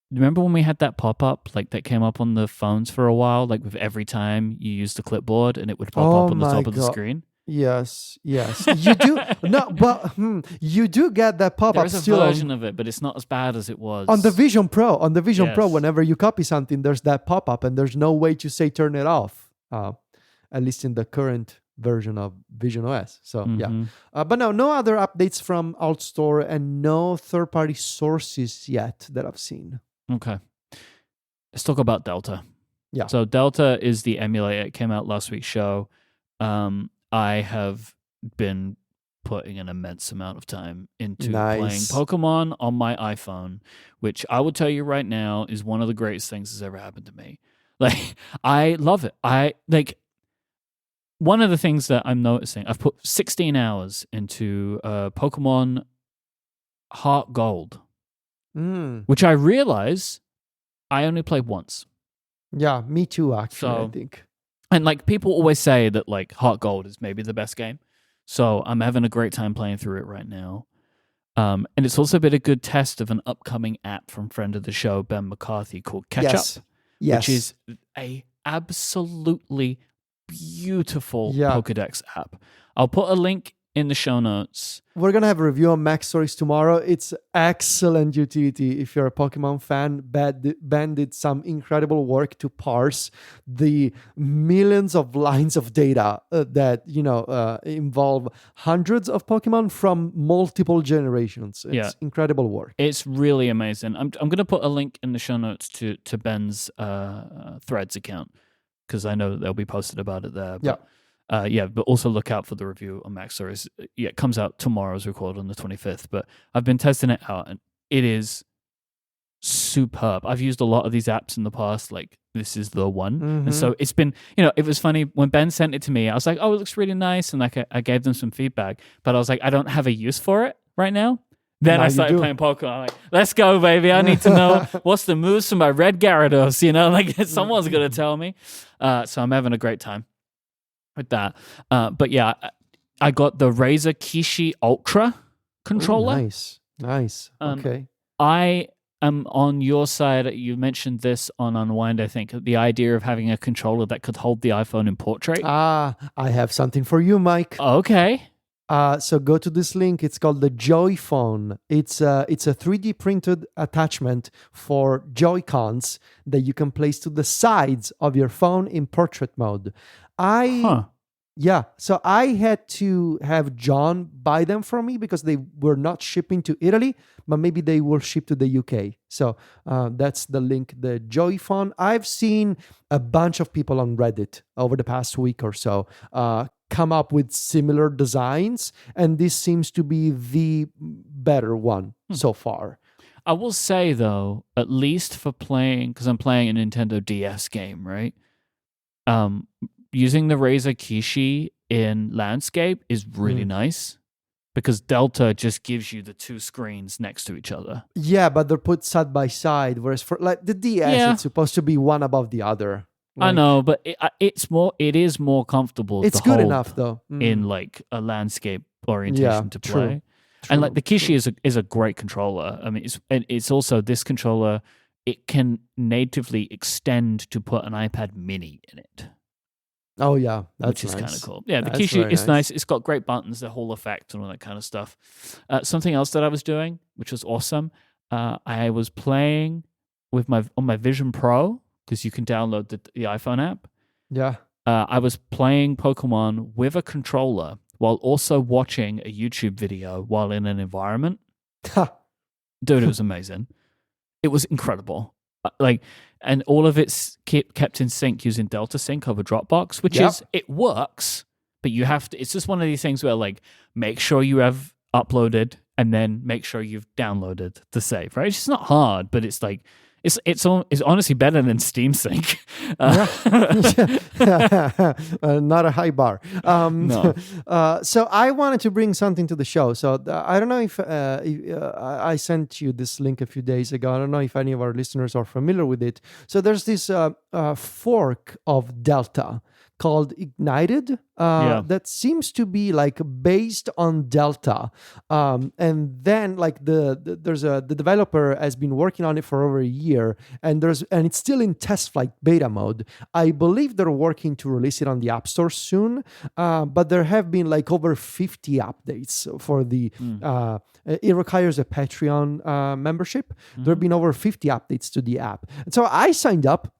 remember when we had that pop-up like that came up on the phones for a while, like with every time you used the clipboard and it would pop up on the top of the screen? Yes. You do. No, but you do get that pop-up. There's a version of it, but it's not as bad as it was. On the Vision Pro. On the Vision Pro, whenever you copy something, there's that pop-up and there's no way to say turn it off, at least in the current version of Vision OS. So, but no other updates from AltStore and no third-party sources yet that I've seen. Okay. Let's talk about Delta. Yeah. So Delta is the emulator. It came out last week's show. I have been putting an immense amount of time into playing Pokemon on my iPhone, which I will tell you right now is one of the greatest things that's ever happened to me. Like, I love it. One of the things that I'm noticing, I've put 16 hours into Pokemon Heart Gold. Which I realize I only played once. Yeah, me too, actually, I think. And like people always say that like Heart Gold is maybe the best game. So I'm having a great time playing through it right now. And it's also been a good test of an upcoming app from friend of the show, Ben McCarthy, called Catch Up. Which is a absolutely beautiful Pokedex app. I'll put a link in the show notes. We're going to have a review on Mac Stories tomorrow. It's excellent utility. If you're a Pokemon fan, Ben did some incredible work to parse the millions of lines of data that, involve hundreds of Pokemon from multiple generations. It's incredible work. It's really amazing. I'm going to put a link in the show notes to Ben's Threads account because I know they'll be posted about it there. But but also look out for the review on Mac Stories. It comes out tomorrow as recorded on the 25th, but I've been testing it out and it is superb. I've used a lot of these apps in the past, like this is the one. And so it's been, it was funny when Ben sent it to me, I was like, oh, it looks really nice. And like I gave them some feedback, but I was like, I don't have a use for it right now. Then I started playing Pokemon. I'm like, let's go, baby. I need to know what's the moves for my red Gyarados, like someone's going to tell me. So I'm having a great time with that. But yeah, I got the Razer Kishi Ultra controller. Ooh, nice. Okay. I am on your side. You mentioned this on Unwind, I think, the idea of having a controller that could hold the iPhone in portrait. I have something for you, Mike. Okay. So go to this link. It's called the Joy-Phone. It's a 3D printed attachment for Joy-Cons that you can place to the sides of your phone in portrait mode. So I had to have John buy them for me because they were not shipping to Italy, but maybe they will ship to the UK. So that's the link, the Joy-Phone. I've seen a bunch of people on Reddit over the past week or so come up with similar designs, and this seems to be the better one so far. I will say, though, at least for playing, because I'm playing a Nintendo DS game, right? Using the Razer Kishi in landscape is really nice because Delta just gives you the two screens next to each other. Yeah, but they're put side by side, whereas for like the DS, it's supposed to be one above the other. I know, but it is more comfortable. It's good enough though in like a landscape orientation to play. And like the Kishi is a great controller. I mean, it's also this controller. It can natively extend to put an iPad Mini in it. Oh yeah, which is nice. kind of cool. Yeah, the That's Kishi is nice. nice. It's got great buttons, the Hall effect, and all that kind of stuff. Something else that I was doing, which was awesome, I was playing with on my Vision Pro, because you can download the iPhone app. Yeah. I was playing Pokemon with a controller while also watching a YouTube video while in an environment. Dude, it was amazing. It was is and all of it's kept in sync using Delta Sync over Dropbox, which it works, but you have to. It's just one of these things where like make sure you have uploaded and then make sure you've downloaded the save. Right? It's just not hard, but it's like it's honestly better than Steam Sync. Not a high bar. No. So I wanted to bring something to the show. So I don't know if I sent you this link a few days ago. I don't know if any of our listeners are familiar with it. So there's this fork of Delta called Ignited that seems to be like based on Delta, and then like the developer has been working on it for over a year, and it's still in test flight beta mode. I believe they're working to release it on the App Store soon, but there have been like over 50 updates for the it requires a Patreon membership. There have been over 50 updates to the app, and so I signed up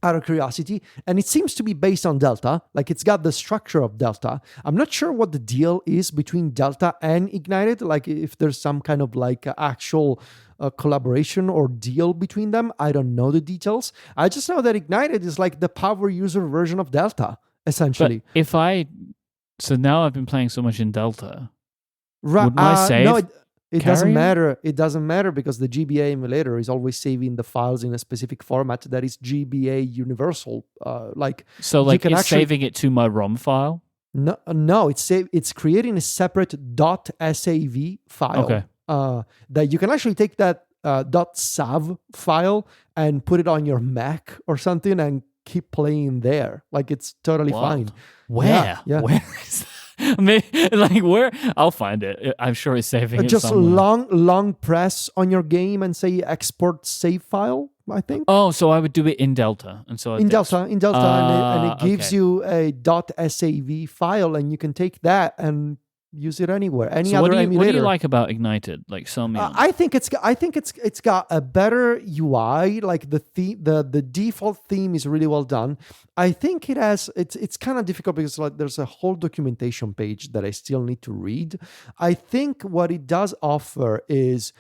out of curiosity, and it seems to be based on Delta. Like it's got the structure of Delta. I'm not sure what the deal is between Delta and Ignited, like if there's some kind of like actual collaboration or deal between them. I don't know the details. I just know that Ignited is like the power user version of Delta, essentially. But so now I've been playing so much in Delta, would my save no, it doesn't matter. It doesn't matter because the GBA emulator is always saving the files in a specific format that is GBA universal. It's saving it to my ROM file. No, it's creating a separate .sav file. That you can actually take that .sav file and put it on your Mac or something and keep playing there. Like it's totally fine. Where? Yeah. Where is that? I mean, like where? I'll find it. I'm sure it's saving it just somewhere. long press on your game and say export save file, I think. Oh, so I would do it in Delta, and so in Delta, and it gives you a .sav file, and you can take that and use it anywhere. Any other emulator. What do you like about Ignited? Like, sell me on. I think it's got a better UI. Like the default theme is really well done. I think it has. It's kind of difficult because like there's a whole documentation page that I still need to read. I think what it does offer is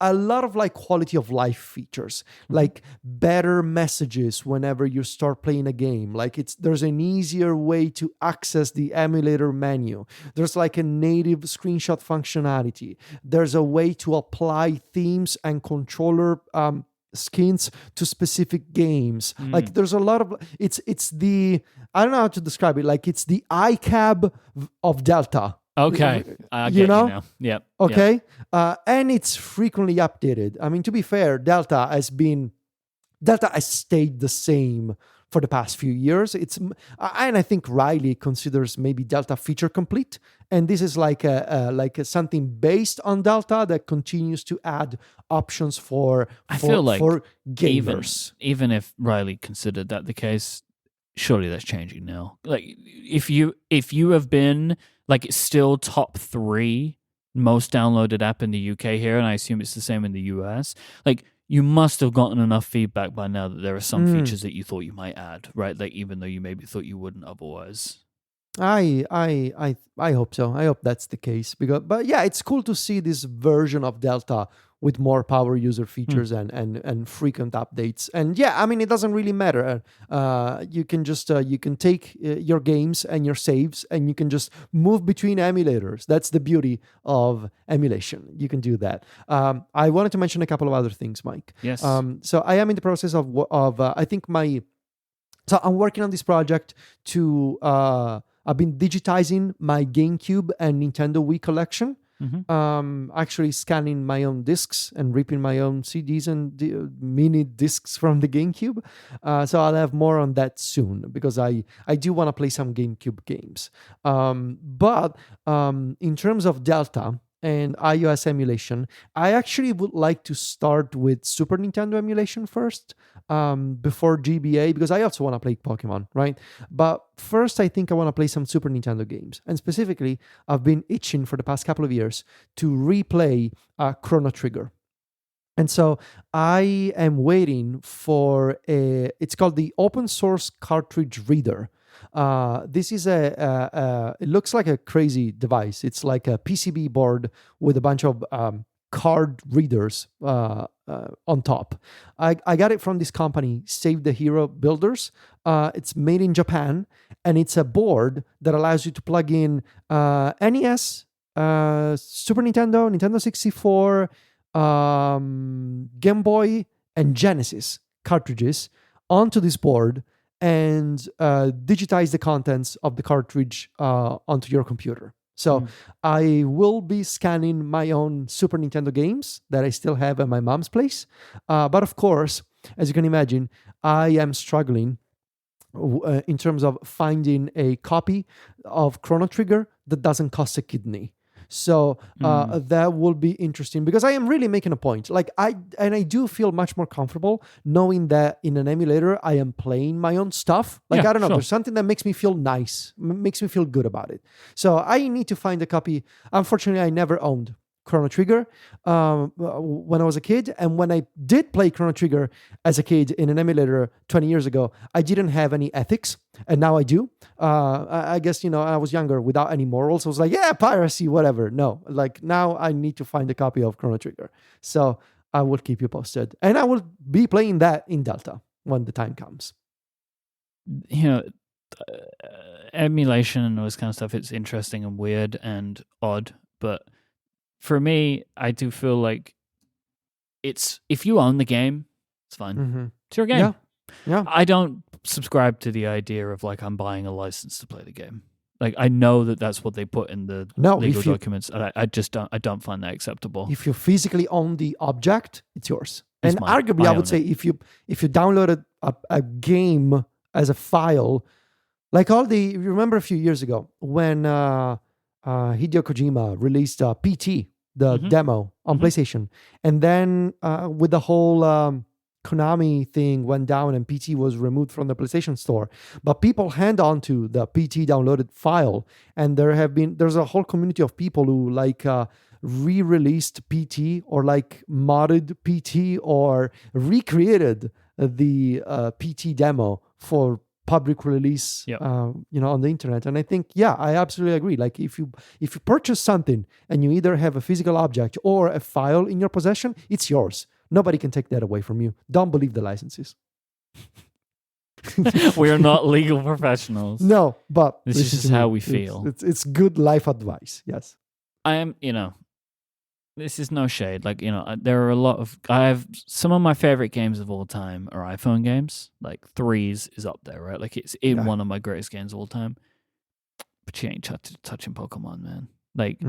a lot of like quality of life features, like better messages whenever you start playing a game. Like there's an easier way to access the emulator menu. There's like a native screenshot functionality. There's a way to apply themes and controller skins to specific games. Like there's a lot of it's the I don't know how to describe it. Like it's the iCab of Delta. Okay, I get you now. Yep. Okay, and it's frequently updated. I mean, to be fair, Delta has stayed the same for the past few years. And I think Riley considers maybe Delta feature complete, and this is like something based on Delta that continues to add options for gamers. Even if Riley considered that the case, surely that's changing now. Like if you have been like it's still top 3 most downloaded app in the UK here, and I assume it's the same in the US. Like you must have gotten enough feedback by now that there are some features that you thought you might add, right? Like even though you maybe thought you wouldn't otherwise. I hope so. I hope that's the case but yeah, it's cool to see this version of Delta with more power user features and frequent updates. And yeah, I mean, it doesn't really matter. You can just you can take your games and your saves and you can just move between emulators. That's the beauty of emulation. You can do that. I wanted to mention a couple of other things, Mike. Yes. So I am in the process of I think so I'm working on this project to I've been digitizing my GameCube and Nintendo Wii collection. actually scanning my own discs and ripping my own CDs and mini discs from the GameCube. So I'll have more on that soon, because I do want to play some GameCube games. But in terms of Delta and iOS emulation, I actually would like to start with Super Nintendo emulation first, before GBA, because I also want to play Pokemon, right? But first, I think I want to play some Super Nintendo games. And specifically, I've been itching for the past couple of years to replay Chrono Trigger. And so I am waiting for it's called the Open Source Cartridge Reader. This is it looks like a crazy device. It's like a PCB board with a bunch of card readers on top. I got it from this company, Save the Hero Builders. It's made in Japan, and it's a board that allows you to plug in NES, Super Nintendo, Nintendo 64, Game Boy, and Genesis cartridges onto this board, and digitize the contents of the cartridge onto your computer. So I will be scanning my own Super Nintendo games that I still have at my mom's place. But of course, as you can imagine, I am struggling in terms of finding a copy of Chrono Trigger that doesn't cost a kidney. So that will be interesting, because I am really making a point. Like I do feel much more comfortable knowing that in an emulator I am playing my own stuff. Like, I don't know, there's something that makes me feel nice, makes me feel good about it. So I need to find a copy. Unfortunately, I never owned Chrono Trigger when I was a kid, and when I did play Chrono Trigger as a kid in an emulator 20 years ago, I didn't have any ethics, and now I do. I guess, I was younger without any morals. I was like, yeah, piracy, whatever. No, like now I need to find a copy of Chrono Trigger. So I will keep you posted, and I will be playing that in Delta when the time comes. Emulation and all this kind of stuff, it's interesting and weird and odd, but for me, I do feel like if you own the game, it's fine. It's your game. Yeah. I don't subscribe to the idea of like I'm buying a license to play the game. Like I know that that's what they put in the legal documents, and I just don't find that acceptable. If you physically own the object, it's yours. And arguably, I would say if you downloaded a game as a file, like you remember a few years ago when Hideo Kojima released PT, the demo on PlayStation. And then with the whole Konami thing went down and PT was removed from the PlayStation Store. But people hand on to the PT downloaded file. And there's a whole community of people who like re-released PT or like modded PT or recreated the PT demo for public release, on the internet. And I think, I absolutely agree. Like if you purchase something and you either have a physical object or a file in your possession, it's yours. Nobody can take that away from you. Don't believe the licenses. We are not legal professionals. No, but this is just how we feel. It's good life advice. Yes. I am, this is no shade. Like, there are I have some of my favorite games of all time are iPhone games. Like Threes is up there, right? Like it's in one of my greatest games of all time. But you ain't touching Pokemon, man. Like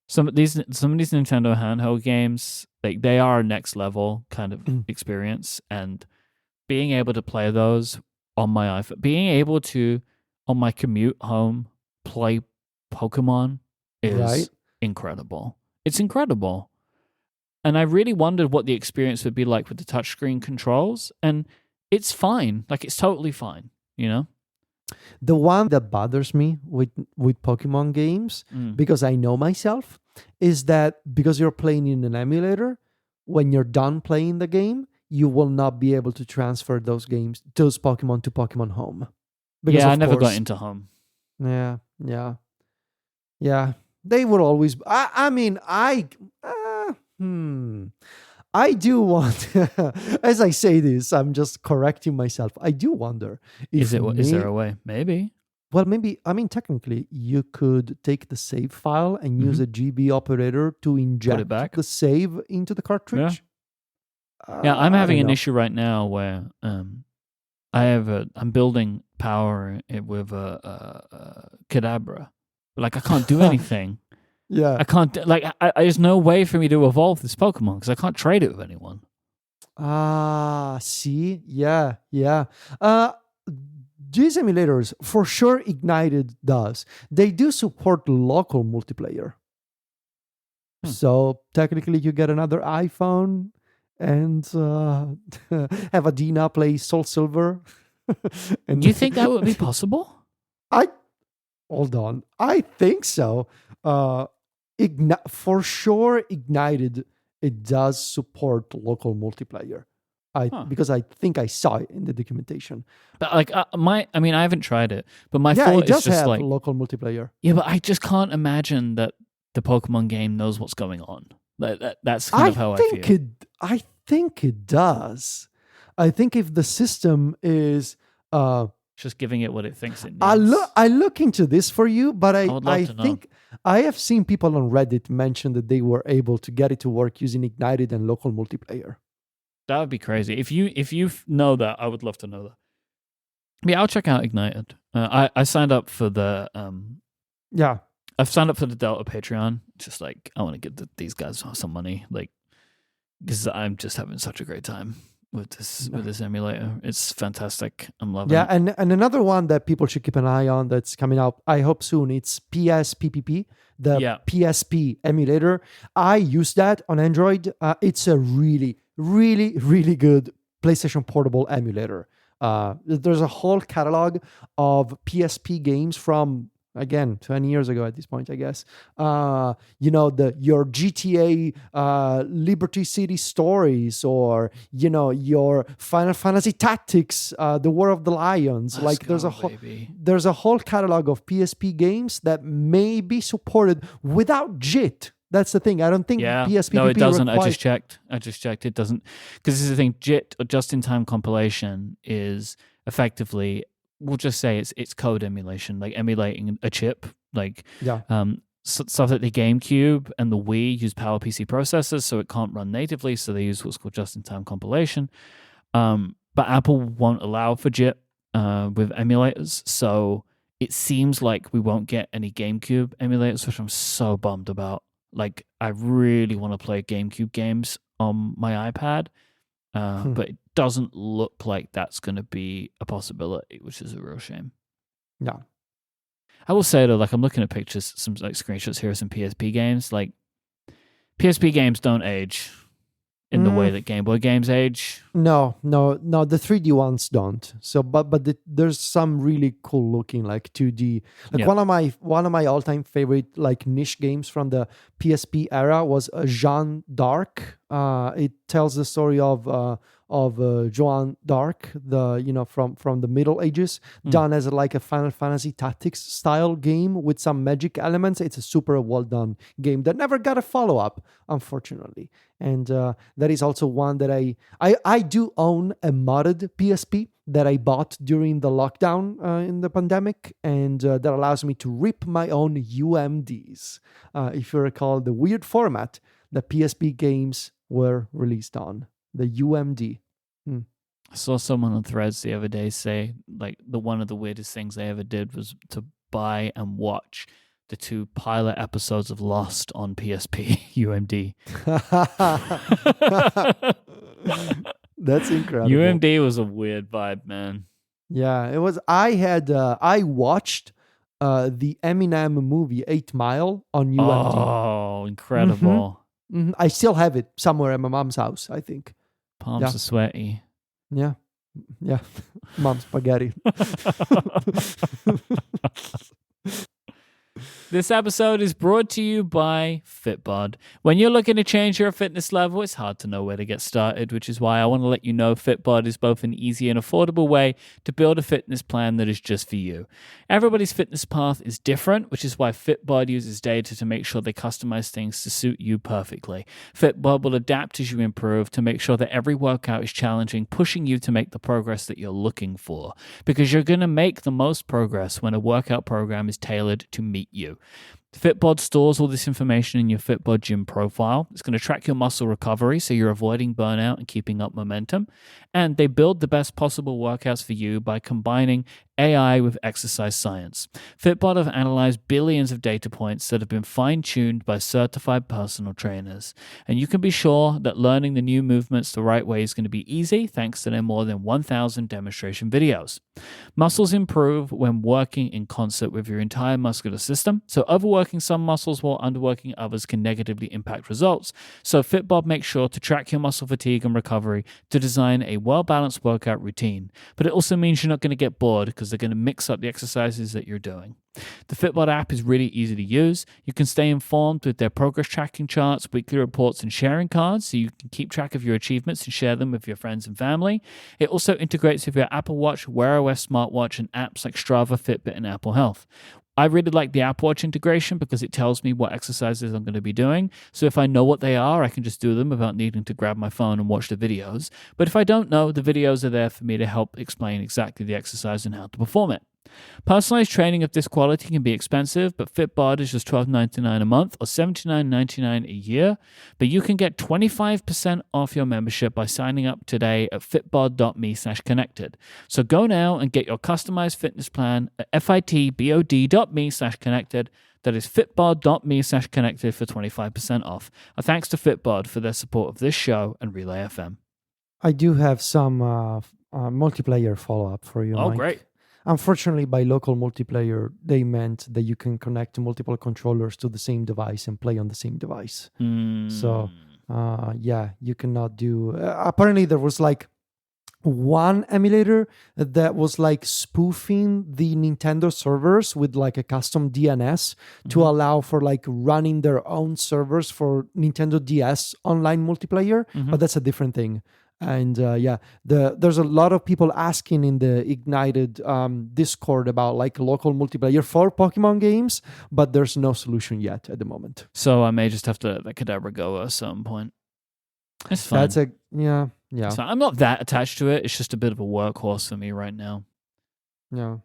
some of these Nintendo handheld games, like they are next level kind of experience. And being able to play those on my iPhone, being able to on my commute home play Pokemon is incredible. It's incredible. And I really wondered what the experience would be like with the touchscreen controls. And it's fine. Like, it's totally fine, The one that bothers me with Pokemon games, because I know myself, is that because you're playing in an emulator, when you're done playing the game, you will not be able to transfer those Pokemon to Pokemon Home. Because I never got into Home. Yeah. They will always. I do want. As I say this, I'm just correcting myself. I do wonder. Is there a way? Maybe. Well, maybe. I mean, technically, you could take the save file and use a GB operator to inject the save into the cartridge. I'm having an issue right now where I'm building power with a Kadabra. Like, I can't do anything. Yeah. I can't, like, there's no way for me to evolve this Pokemon because I can't trade it with anyone. See? Yeah. These emulators, for sure, Ignited does. They do support local multiplayer. So technically, you get another iPhone and have Adina play Soul Silver. And do you think that would be possible? Hold on. I think so. For sure, Ignited, it does support local multiplayer. Because I think I saw it in the documentation. But like I haven't tried it, but my thought it does is just have like local multiplayer. Yeah, but I just can't imagine that the Pokemon game knows what's going on. That's kind of how I feel. I think it does. I think if the system is just giving it what it thinks it needs. I look into this for you, but I think know. I have seen people on Reddit mention that they were able to get it to work using Ignited and local multiplayer. That would be crazy. If you know that, I would love to know that. Yeah, I'll check out Ignited. I signed up for the I've signed up for the Delta Patreon. Just like I want to give these guys some money, like because I'm just having such a great time with this emulator. It's fantastic. I'm loving it. Yeah, and another one that people should keep an eye on that's coming out, I hope soon, it's PSPPP, the PSP emulator. I use that on Android. It's a really, really, really good PlayStation Portable emulator. There's a whole catalog of PSP games from, again, 20 years ago at this point, I guess. Your GTA Liberty City Stories, or your Final Fantasy Tactics, The War of the Lions. There's a whole catalog of PSP games that may be supported without JIT. That's the thing. I don't think PSP. No, it doesn't. I just checked. It doesn't, because this is the thing. JIT, or just-in-time compilation, is effectively, we'll just say it's code emulation, like emulating a chip. Like stuff like the GameCube and the Wii use PowerPC processors, so it can't run natively. So they use what's called just-in-time compilation. But Apple won't allow for JIT with emulators, so it seems like we won't get any GameCube emulators, which I'm so bummed about. Like, I really want to play GameCube games on my iPad, but it doesn't look like that's going to be a possibility, which is a real shame. Yeah. I will say, though, like, I'm looking at pictures, some like screenshots here of some PSP games. Like, PSP games don't age in the way that Game Boy games age. No, the 3D ones don't. So, but there's some really cool looking, like 2D. Like one of my all time favorite like niche games from the PSP era was Jeanne d'Arc. It tells the story of Joan d'Arc, from the Middle Ages, done as like a Final Fantasy Tactics style game with some magic elements. It's a super well done game that never got a follow up, unfortunately. And that is also one that I do own a modded PSP that I bought during the lockdown in the pandemic, and that allows me to rip my own UMDs. If you recall the weird format that PSP games were released on, the UMD. I saw someone on Threads the other day say, like, one of the weirdest things they ever did was to buy and watch the 2 pilot episodes of Lost on PSP UMD. That's incredible. UMD was a weird vibe, man. Yeah, it was. I watched the Eminem movie 8 Mile on UMD. Oh, incredible. Mm-hmm. I still have it somewhere at my mom's house, I think. Palms are sweaty. Yeah. Mom's spaghetti. This episode is brought to you by Fitbod. When you're looking to change your fitness level, it's hard to know where to get started, which is why I want to let you know Fitbod is both an easy and affordable way to build a fitness plan that is just for you. Everybody's fitness path is different, which is why Fitbod uses data to make sure they customize things to suit you perfectly. Fitbod will adapt as you improve to make sure that every workout is challenging, pushing you to make the progress that you're looking for. Because you're going to make the most progress when a workout program is tailored to meet you. Fitbod stores all this information in your Fitbod gym profile. It's going to track your muscle recovery so you're avoiding burnout and keeping up momentum. And they build the best possible workouts for you by combining AI with exercise science. Fitbod have analyzed billions of data points that have been fine-tuned by certified personal trainers. And you can be sure that learning the new movements the right way is going to be easy thanks to their more than 1,000 demonstration videos. Muscles improve when working in concert with your entire muscular system, so overworking some muscles while underworking others can negatively impact results. So Fitbod makes sure to track your muscle fatigue and recovery to design a well-balanced workout routine. But it also means you're not going to get bored because they're going to mix up the exercises that you're doing. The Fitbod app is really easy to use. You can stay informed with their progress tracking charts, weekly reports, and sharing cards, so you can keep track of your achievements and share them with your friends and family. It also integrates with your Apple Watch, Wear OS smartwatch, and apps like Strava, Fitbit, and Apple Health. I really like the Apple Watch integration because it tells me what exercises I'm going to be doing. So if I know what they are, I can just do them without needing to grab my phone and watch the videos. But if I don't know, the videos are there for me to help explain exactly the exercise and how to perform it. Personalized training of this quality can be expensive, but Fitbod is just $12.99 a month or $79.99 a year. But you can get 25% off your membership by signing up today at fitbod.me/connected. So go now and get your customized fitness plan at fitbod.me/connected. That is fitbod.me/connected for 25% off. Thanks to Fitbod for their support of this show and Relay FM. I do have some multiplayer follow-up for you, Oh, Mike. great. Unfortunately, by local multiplayer, they meant that you can connect multiple controllers to the same device and play on the same device. So, yeah, you cannot do... apparently, there was like one emulator that was like spoofing the Nintendo servers with like a custom DNS to allow for like running their own servers for Nintendo DS online multiplayer, but that's a different thing. And there's a lot of people asking in the Ignited Discord about like local multiplayer for Pokemon games, but there's no solution yet at the moment. So I may just have to let that Kadabra go at some point. It's fine. Yeah. So I'm not that attached to it. It's just a bit of a workhorse for me right now. Yeah.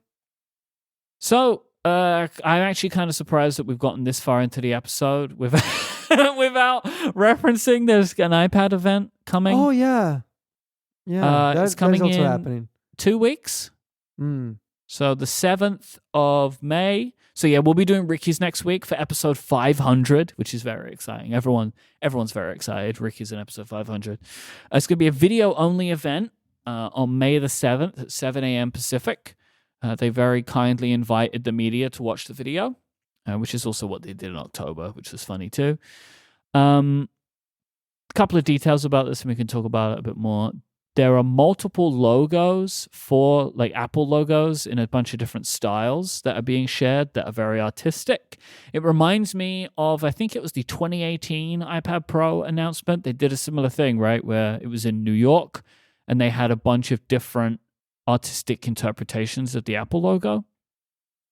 So I'm actually kind of surprised that we've gotten this far into the episode without referencing there's an iPad event coming. Oh, yeah. Yeah, it's coming that's also in happening. 2 weeks. So the 7th of May. So yeah, we'll be doing Ricky's next week for episode 500, which is very exciting. Everyone's very excited. Ricky's in episode 500. It's going to be a video-only event on May the 7th at 7 a.m. Pacific. They very kindly invited the media to watch the video, which is also what they did in October, which was funny too. A couple of details about this, and we can talk about it a bit more. There are multiple logos for like Apple logos in a bunch of different styles that are being shared that are very artistic. It reminds me of, I think it was the 2018 iPad Pro announcement. They did a similar thing, right? Where it was in New York and they had a bunch of different artistic interpretations of the Apple logo.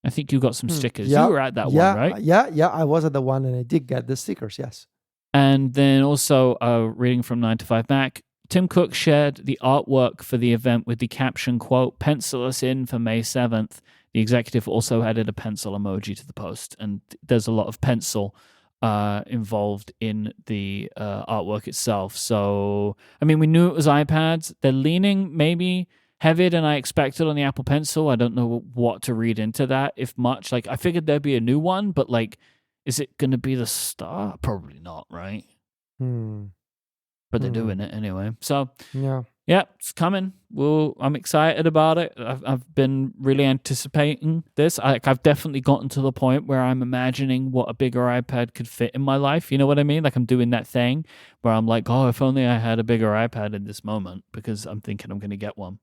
I think you got some stickers. Yeah, you were at that one, right? Yeah, I was at the one and I did get the stickers, yes. And then also reading from 9 to 5 Mac, Tim Cook shared the artwork for the event with the caption, quote, "Pencil us in for May 7th. The executive also added a pencil emoji to the post. And there's a lot of pencil involved in the artwork itself. So, I mean, we knew it was iPads. They're leaning maybe heavier than I expected on the Apple Pencil. I don't know what to read into that, if much. Like, I figured there'd be a new one, but like, is it going to be the star? Probably not, right? But they're doing it anyway. So, yeah, it's coming. I'm excited about it. I've been really anticipating this. I've definitely gotten to the point where I'm imagining what a bigger iPad could fit in my life. You know what I mean? Like I'm doing that thing where I'm like, oh, if only I had a bigger iPad in this moment, because I'm thinking I'm going to get one.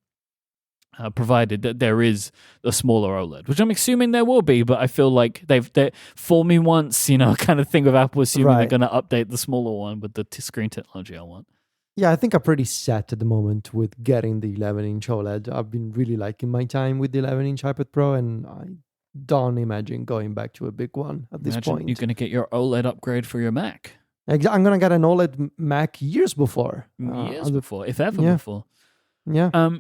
Provided that there is a smaller OLED, which I'm assuming there will be, but I feel like they fool me once, kind of thing with Apple, assuming they're going to update the smaller one with the screen technology I want. Yeah, I think I'm pretty set at the moment with getting the 11-inch OLED. I've been really liking my time with the 11-inch iPad Pro, and I don't imagine going back to a big one at this point. You're going to get your OLED upgrade for your Mac. I'm going to get an OLED Mac years before. Before, if ever before. Yeah.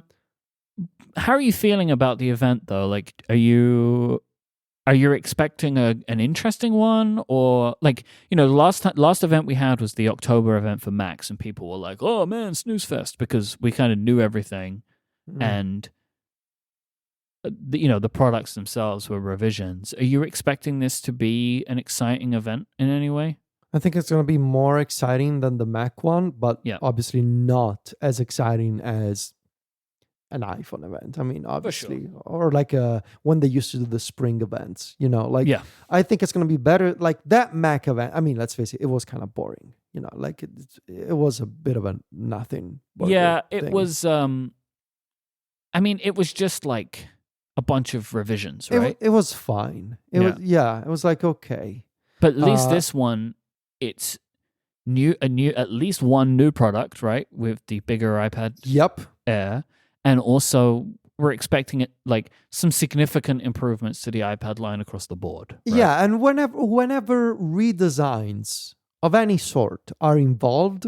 How are you feeling about the event, though? Like, are you are you expecting an interesting one, or like, the last event we had was the October event for Max, and people were like, "Oh man, snooze fest," because we kind of knew everything, and the products themselves were revisions. Are you expecting this to be an exciting event in any way? I think it's going to be more exciting than the Mac one, but obviously not as exciting as an iPhone event. I mean, obviously, or like when they used to do the spring events, I think it's going to be better. Like that Mac event, I mean, let's face it, it was kind of boring, like it was a bit of a nothing. Yeah, it thing. Was, I mean, it was just like a bunch of revisions, right? It was fine. It was like, okay. But at least this one, it's at least one new product, right? With the bigger iPad Air. And also, we're expecting it like some significant improvements to the iPad line across the board. Right? Yeah, and whenever redesigns of any sort are involved,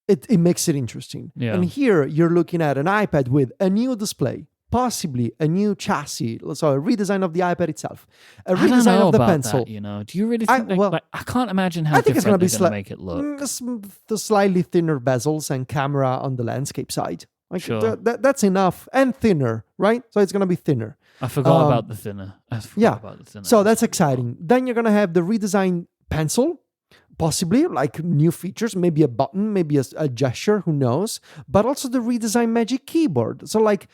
it makes it interesting. Yeah. And here you're looking at an iPad with a new display, possibly a new chassis, so a redesign of the iPad itself, a redesign of the pencil. That, do you really think I can't imagine how different they're going to make it look. The slightly thinner bezels and camera on the landscape side. Like that's enough, and thinner, right? So it's going to be thinner. I forgot about the thinner. So that's exciting. Then you're going to have the redesigned pencil, possibly like new features, maybe a button, maybe a gesture, who knows? But also the redesigned Magic Keyboard. So like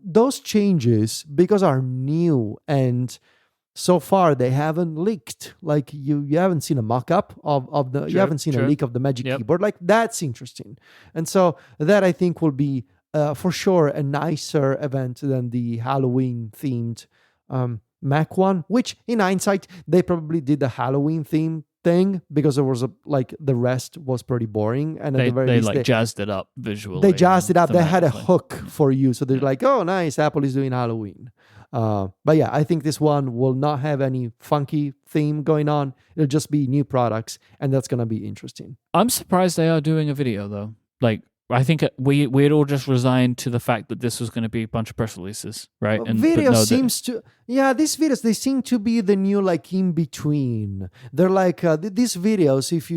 those changes, because are new, and so far they haven't leaked. Like you haven't seen a mock-up of the, you haven't seen a leak of the Magic Keyboard. Like that's interesting. And so that I think will be for sure a nicer event than the Halloween themed Mac one, which in hindsight, they probably did the Halloween theme thing because there was the rest was pretty boring. And at the very least, they jazzed it up visually. They jazzed it up. They had a hook for you. So they're like, oh, nice, Apple is doing Halloween. But yeah, I think this one will not have any funky theme going on. It'll just be new products, and that's going to be interesting. I'm surprised they are doing a video, though. Like, I think we had all just resigned to the fact that this was going to be a bunch of press releases, right? These videos, they seem to be the new, like, in between. They're like these videos. If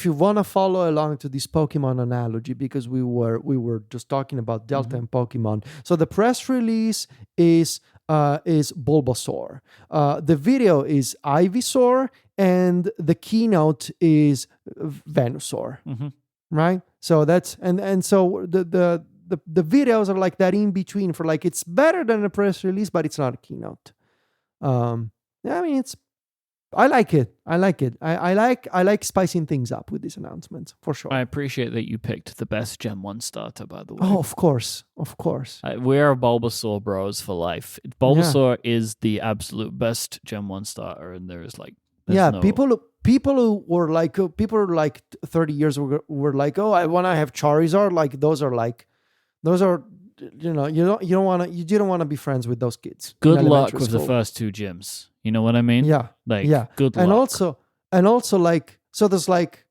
you want to follow along to this Pokemon analogy, because we were just talking about Delta and Pokemon. So the press release is Bulbasaur. The video is Ivysaur, and the keynote is Venusaur. Right? So that's and so the videos are like that in between, for like, it's better than a press release, but it's not a keynote. I mean, I like it. I like spicing things up with this announcement, for sure. I appreciate that you picked the best Gen 1 starter, by the way. Oh, of course. We're Bulbasaur bros for life. Bulbasaur is the absolute best Gen 1 starter, and people who were like 30 years were like, oh, I want to have Charizard. Like those are you don't want to be friends with those kids. Good luck with the first two gyms. You know what I mean? Yeah. Good luck. And also like, so there's like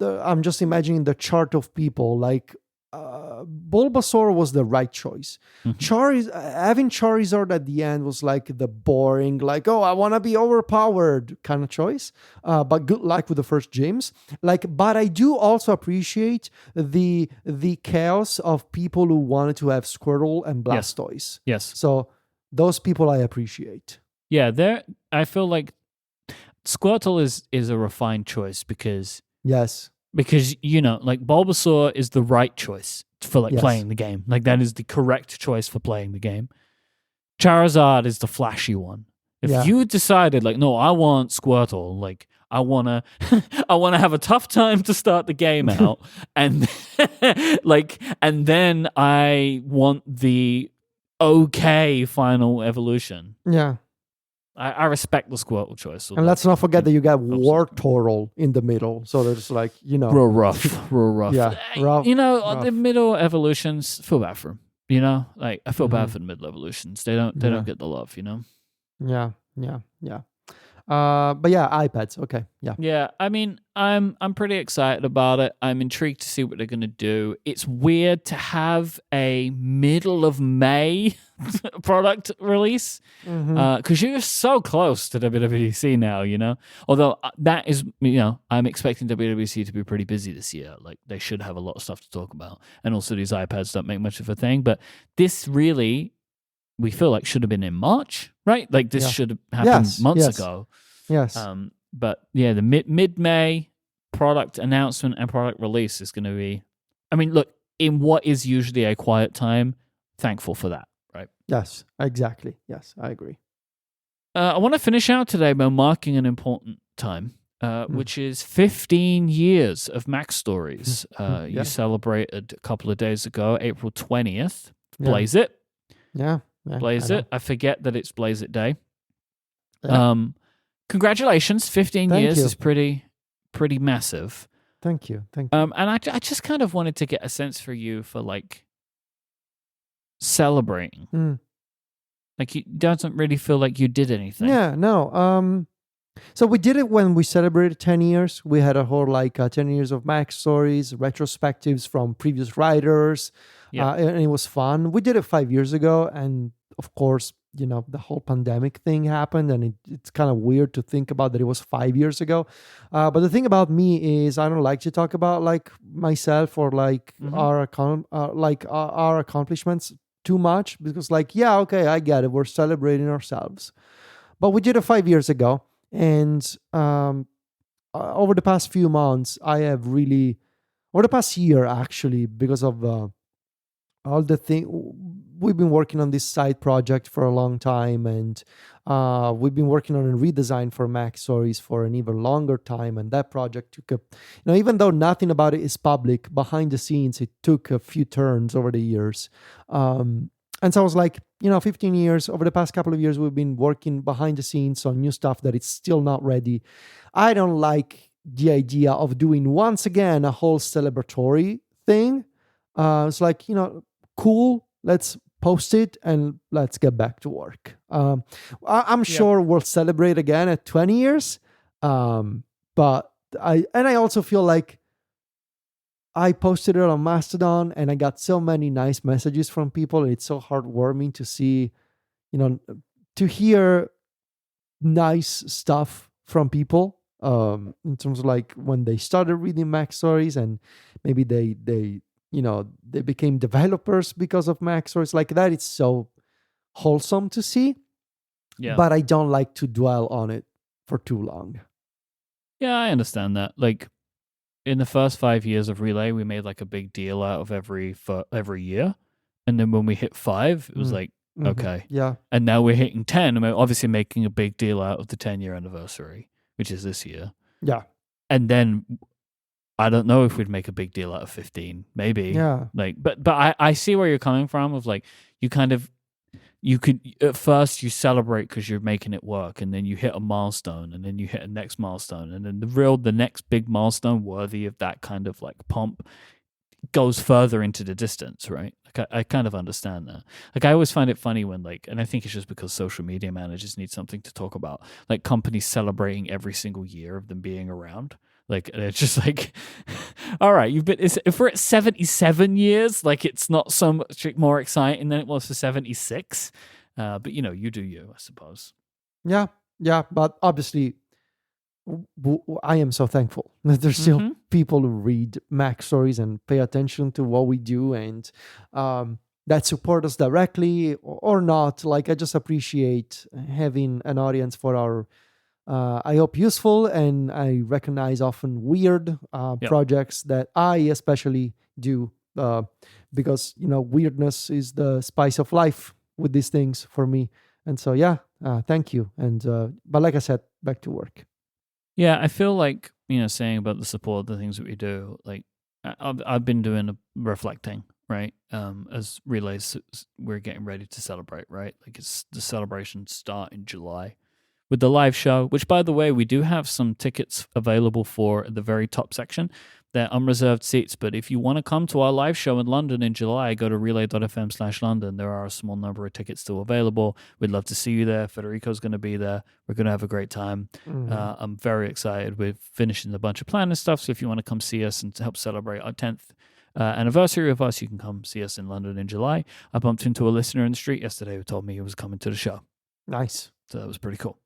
I'm just imagining the chart of people. Like Bulbasaur was the right choice. Having Charizard at the end was like the boring, like, oh, I want to be overpowered kind of choice. But good luck with the first gyms. But I do also appreciate the chaos of people who wanted to have Squirtle and Blastoise. Yes. So those people I appreciate. Yeah, I feel like Squirtle is a refined choice because like Bulbasaur is the right choice for playing the game. Like that is the correct choice for playing the game. Charizard is the flashy one. If you decided like, no, I want Squirtle, like I wanna have a tough time to start the game out, and and then I want the okay final evolution. Yeah. I respect the Squirtle choice. And let's not forget that you got Wartortle in the middle. So there's like, real rough. Yeah, rough. The middle evolutions, feel bad for them. Like I feel bad for the middle evolutions. They don't get the love, Yeah. But yeah, iPads. Okay, yeah. Yeah, I mean, I'm pretty excited about it. I'm intrigued to see what they're gonna do. It's weird to have a middle of May product release because you're so close to WWDC now, you know. Although that is, you know, I'm expecting WWDC to be pretty busy this year. Like they should have a lot of stuff to talk about, and also these iPads don't make much of a thing. But this really, we feel like should have been in March, right? Like this should have happened months ago. Yes. But yeah, the mid-May product announcement and product release is going to be, I mean, look, in what is usually a quiet time, thankful for that, right? Yes, exactly. Yes, I agree. I want to finish out today by marking an important time, which is 15 years of Mac Stories. You celebrated a couple of days ago, April 20th. Blaze it. Yeah. Blaze it. I forget that it's Blaze It Day. Yeah. Congratulations, 15 Thank years you. is pretty massive. Thank you. And I just kind of wanted to get a sense for you for like celebrating. Like it doesn't really feel like you did anything. Yeah, no. So we did it when we celebrated 10 years. We had a whole 10 years of Mac Stories, retrospectives from previous writers. And it was fun. We did it 5 years ago, and of course, you know, the whole pandemic thing happened, and it's kind of weird to think about that it was 5 years ago. But the thing about me is I don't like to talk about like myself or like our accomplishments too much, because like, yeah, okay, I get it. We're celebrating ourselves. But we did it 5 years ago, and over the past few months, over the past year actually, because of all the thing, we've been working on this side project for a long time, and we've been working on a redesign for Mac Stories for an even longer time, and that project took even though nothing about it is public, behind the scenes it took a few turns over the years. And so I was like, 15 years, over the past couple of years, we've been working behind the scenes on new stuff that it's still not ready. I don't like the idea of doing once again a whole celebratory thing. It's like, cool, let's post it and let's get back to work. I'm sure we'll celebrate again at 20 years. But I also feel like I posted it on Mastodon and I got so many nice messages from people. It's so heartwarming to see, to hear nice stuff from people in terms of like when they started reading Mac Stories, and maybe they became developers because of Mac Stories. Like that, it's so wholesome to see. Yeah. But I don't like to dwell on it for too long. Yeah, I understand that. Like in the first 5 years of Relay, we made like a big deal out of every year. And then when we hit 5, it was like, okay. Yeah. And now we're hitting 10, and we're obviously making a big deal out of the 10-year anniversary, which is this year. Yeah. And then I don't know if we'd make a big deal out of 15, maybe. Yeah. Like, but I see where you're coming from. Of like, you could at first you celebrate because you're making it work, and then you hit a milestone, and then you hit a next milestone, and then the next big milestone worthy of that kind of like pomp goes further into the distance, right? Like I kind of understand that. Like I always find it funny when like, and I think it's just because social media managers need something to talk about, like companies celebrating every single year of them being around. Like it's just like, all right, if we're at 77 years, like it's not so much more exciting than it was for 76. But you do you, I suppose. Yeah, but obviously, I am so thankful that there's still people who read Mac Stories and pay attention to what we do, and that support us directly or not. Like I just appreciate having an audience for our. I hope useful, and I recognize often weird projects that I especially do because weirdness is the spice of life with these things for me. And so thank you. And but like I said, back to work. Yeah, I feel like saying about the support, the things that we do. Like I've been doing a reflecting, right? As Relays, we're getting ready to celebrate, right? Like it's the celebrations start in July. With the live show, which by the way, we do have some tickets available for at the very top section. They're unreserved seats, but if you want to come to our live show in London in July, go to relay.fm/London. There are a small number of tickets still available. We'd love to see you there. Federico's going to be there. We're going to have a great time. I'm very excited. We're finishing a bunch of planning stuff, so if you want to come see us and to help celebrate our 10th anniversary of us, you can come see us in London in July. I bumped into a listener in the street yesterday who told me he was coming to the show. Nice. So that was pretty cool.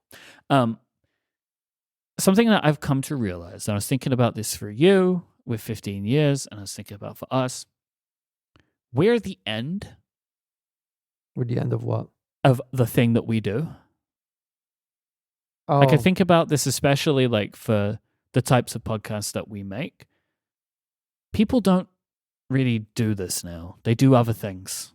Something that I've come to realize, and I was thinking about this for you with 15 years, and I was thinking about for us, we're the end. We're the end of what? Of the thing that we do. Oh. Like I think about this especially like for the types of podcasts that we make. People don't really do this now. They do other things.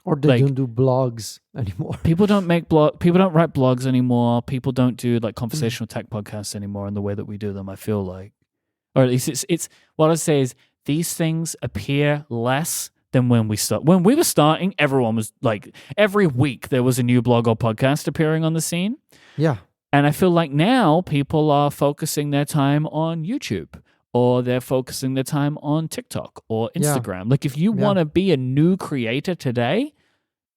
Or they don't do blogs anymore. People don't write blogs anymore. People don't do like conversational tech podcasts anymore in the way that we do them, I feel like. Or at least it's what I say is these things appear less than when we start. When we were starting, everyone was like, every week there was a new blog or podcast appearing on the scene. Yeah. And I feel like now people are focusing their time on YouTube, or they're focusing their time on TikTok or Instagram. Yeah. Like if you want to be a new creator today,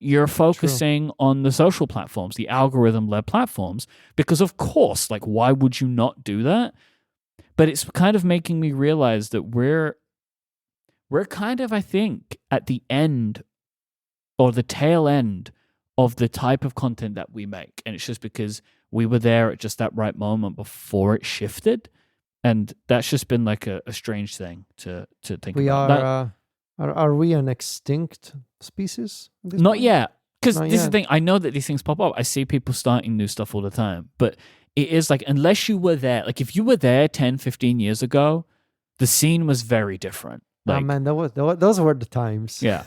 you're focusing on the social platforms, the algorithm-led platforms, because of course, like why would you not do that? But it's kind of making me realize that we're kind of, I think, at the end or the tail end of the type of content that we make. And it's just because we were there at just that right moment before it shifted. And that's just been like a strange thing to think about. Are we an extinct species? Not yet. Because this is the thing. I know that these things pop up. I see people starting new stuff all the time. But it is like, unless you were there, like if you were there 10, 15 years ago, the scene was very different. Like, oh man, those were the times. Yeah.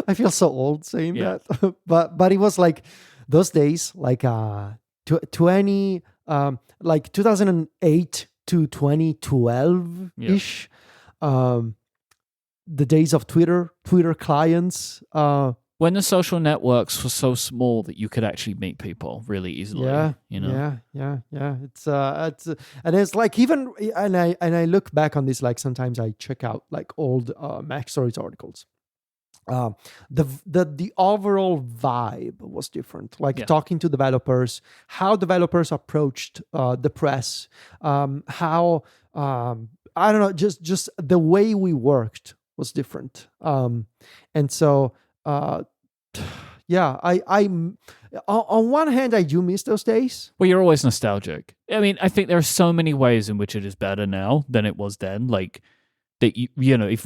I feel so old saying that. but it was like those days, like 2008 to 2012-ish. The days of Twitter when clients. the social networks were so small that you could actually meet people really easily. Yeah, you know? Yeah. It's and it's like even and I look back on this, like sometimes I check out like old Mac Stories articles. The overall vibe was different. Like talking to developers, how developers approached the press, how I don't know, just the way we worked was different. And so I on one hand I do miss those days. Well, you're always nostalgic. I mean, I think there are so many ways in which it is better now than it was then. Like that, you know, if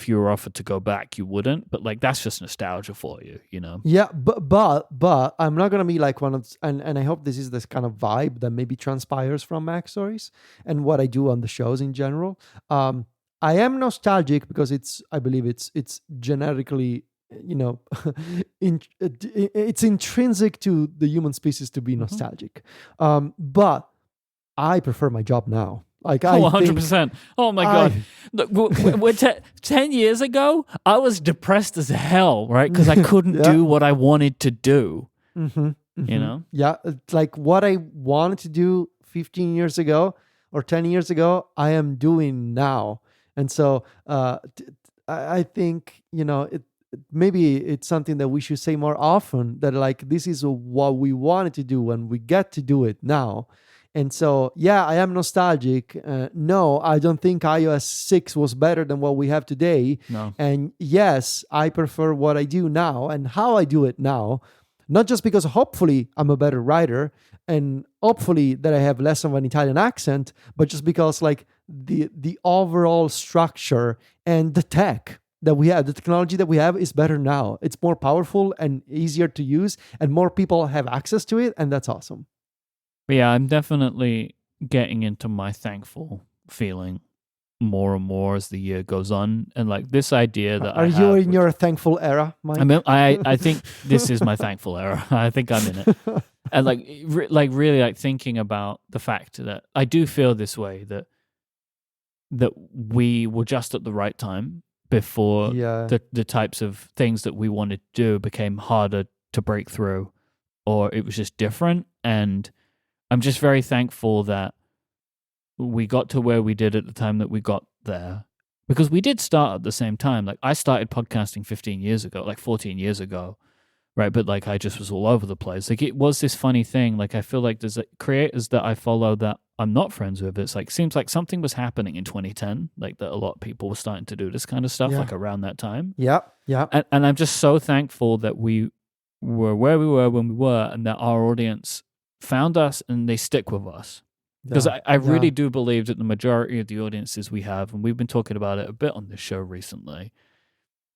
you were offered to go back, you wouldn't. But like that's just nostalgia for you, you know. Yeah, but I'm not gonna be like one of, and I hope this is this kind of vibe that maybe transpires from Mac Stories and what I do on the shows in general. I am nostalgic because I believe it's genetically, you know, it's intrinsic to the human species to be nostalgic. But I prefer my job now. Like 100%. Oh my God. Look, 10 years ago, I was depressed as hell, right? Because I couldn't do what I wanted to do. You know? Yeah. It's like what I wanted to do 15 years ago or 10 years ago, I am doing now. And so I think, you know, maybe it's something that we should say more often, that like this is what we wanted to do and we get to do it now. And so, yeah, I am nostalgic. No, I don't think iOS 6 was better than what we have today. No. And yes, I prefer what I do now and how I do it now. Not just because hopefully I'm a better writer and hopefully that I have less of an Italian accent, but just because like the overall structure and the tech that we have, the technology that we have is better now. It's more powerful and easier to use and more people have access to it. And that's awesome. But yeah, I'm definitely getting into my thankful feeling more and more as the year goes on. And like this idea that you in your thankful era, Myke? I think this is my thankful era. I think I'm in it. And like really like thinking about the fact that I do feel this way, that we were just at the right time before the types of things that we wanted to do became harder to break through, or it was just different. And I'm just very thankful that we got to where we did at the time that we got there. Because we did start at the same time. Like, I started podcasting 15 years ago, like 14 years ago, right? But like, I just was all over the place. Like, it was this funny thing. Like, I feel like there's creators that I follow that I'm not friends with. It's like, seems like something was happening in 2010, like that a lot of people were starting to do this kind of stuff, like around that time. Yeah. And I'm just so thankful that we were where we were when we were, and that our audience found us and they stick with us. Because I really do believe that the majority of the audiences we have, and we've been talking about it a bit on this show recently,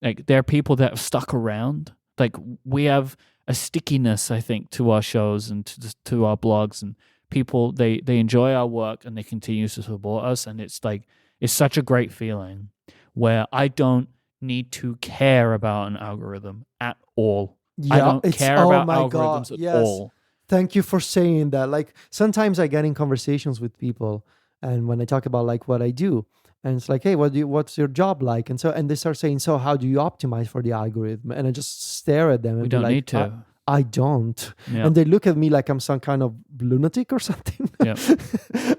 like, there are people that have stuck around. Like, we have a stickiness, I think, to our shows and to our blogs, and people, they enjoy our work and they continue to support us. And it's like, it's such a great feeling where I don't need to care about an algorithm at all. I don't care about algorithms at all. Thank you for saying that. Like, sometimes I get in conversations with people, and when I talk about like what I do, and it's like, hey, what's your job like? And they start saying, so how do you optimize for the algorithm? And I just stare at them and we don't like, need to. I don't. Yep. And they look at me like I'm some kind of lunatic or something. Yep.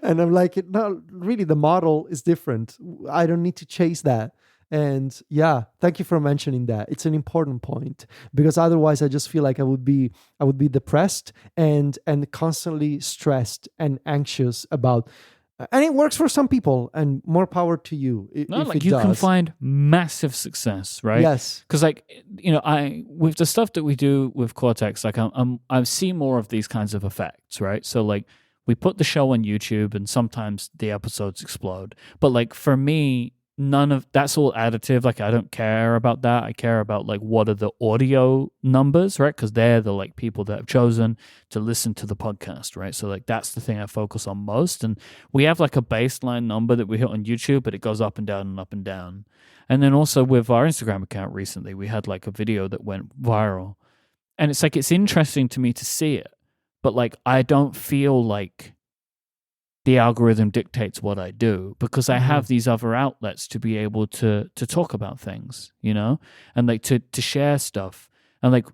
And I'm like, no, really, the model is different. I don't need to chase that. And yeah, thank you for mentioning that. It's an important point, because otherwise I just feel like I would be depressed and constantly stressed and anxious about. And it works for some people, and more power to you. Can find massive success, right? Yes. Because, like, with the stuff that we do with Cortex, like, I see more of these kinds of effects, right? So, like, we put the show on YouTube, and sometimes the episodes explode. But, like, for me, none of that's all additive. Like, I don't care about that. I care about, like, what are the audio numbers, right? Because they're the, like, people that have chosen to listen to the podcast, right? So, like, that's the thing I focus on most. And we have, like, a baseline number that we hit on YouTube, but it goes up and down and up and down. And then also with our Instagram account recently, we had, like, a video that went viral, and it's like, it's interesting to me to see it, but, like, I don't feel like the algorithm dictates what I do, because I have these other outlets to be able to talk about things, and like to share stuff. And like,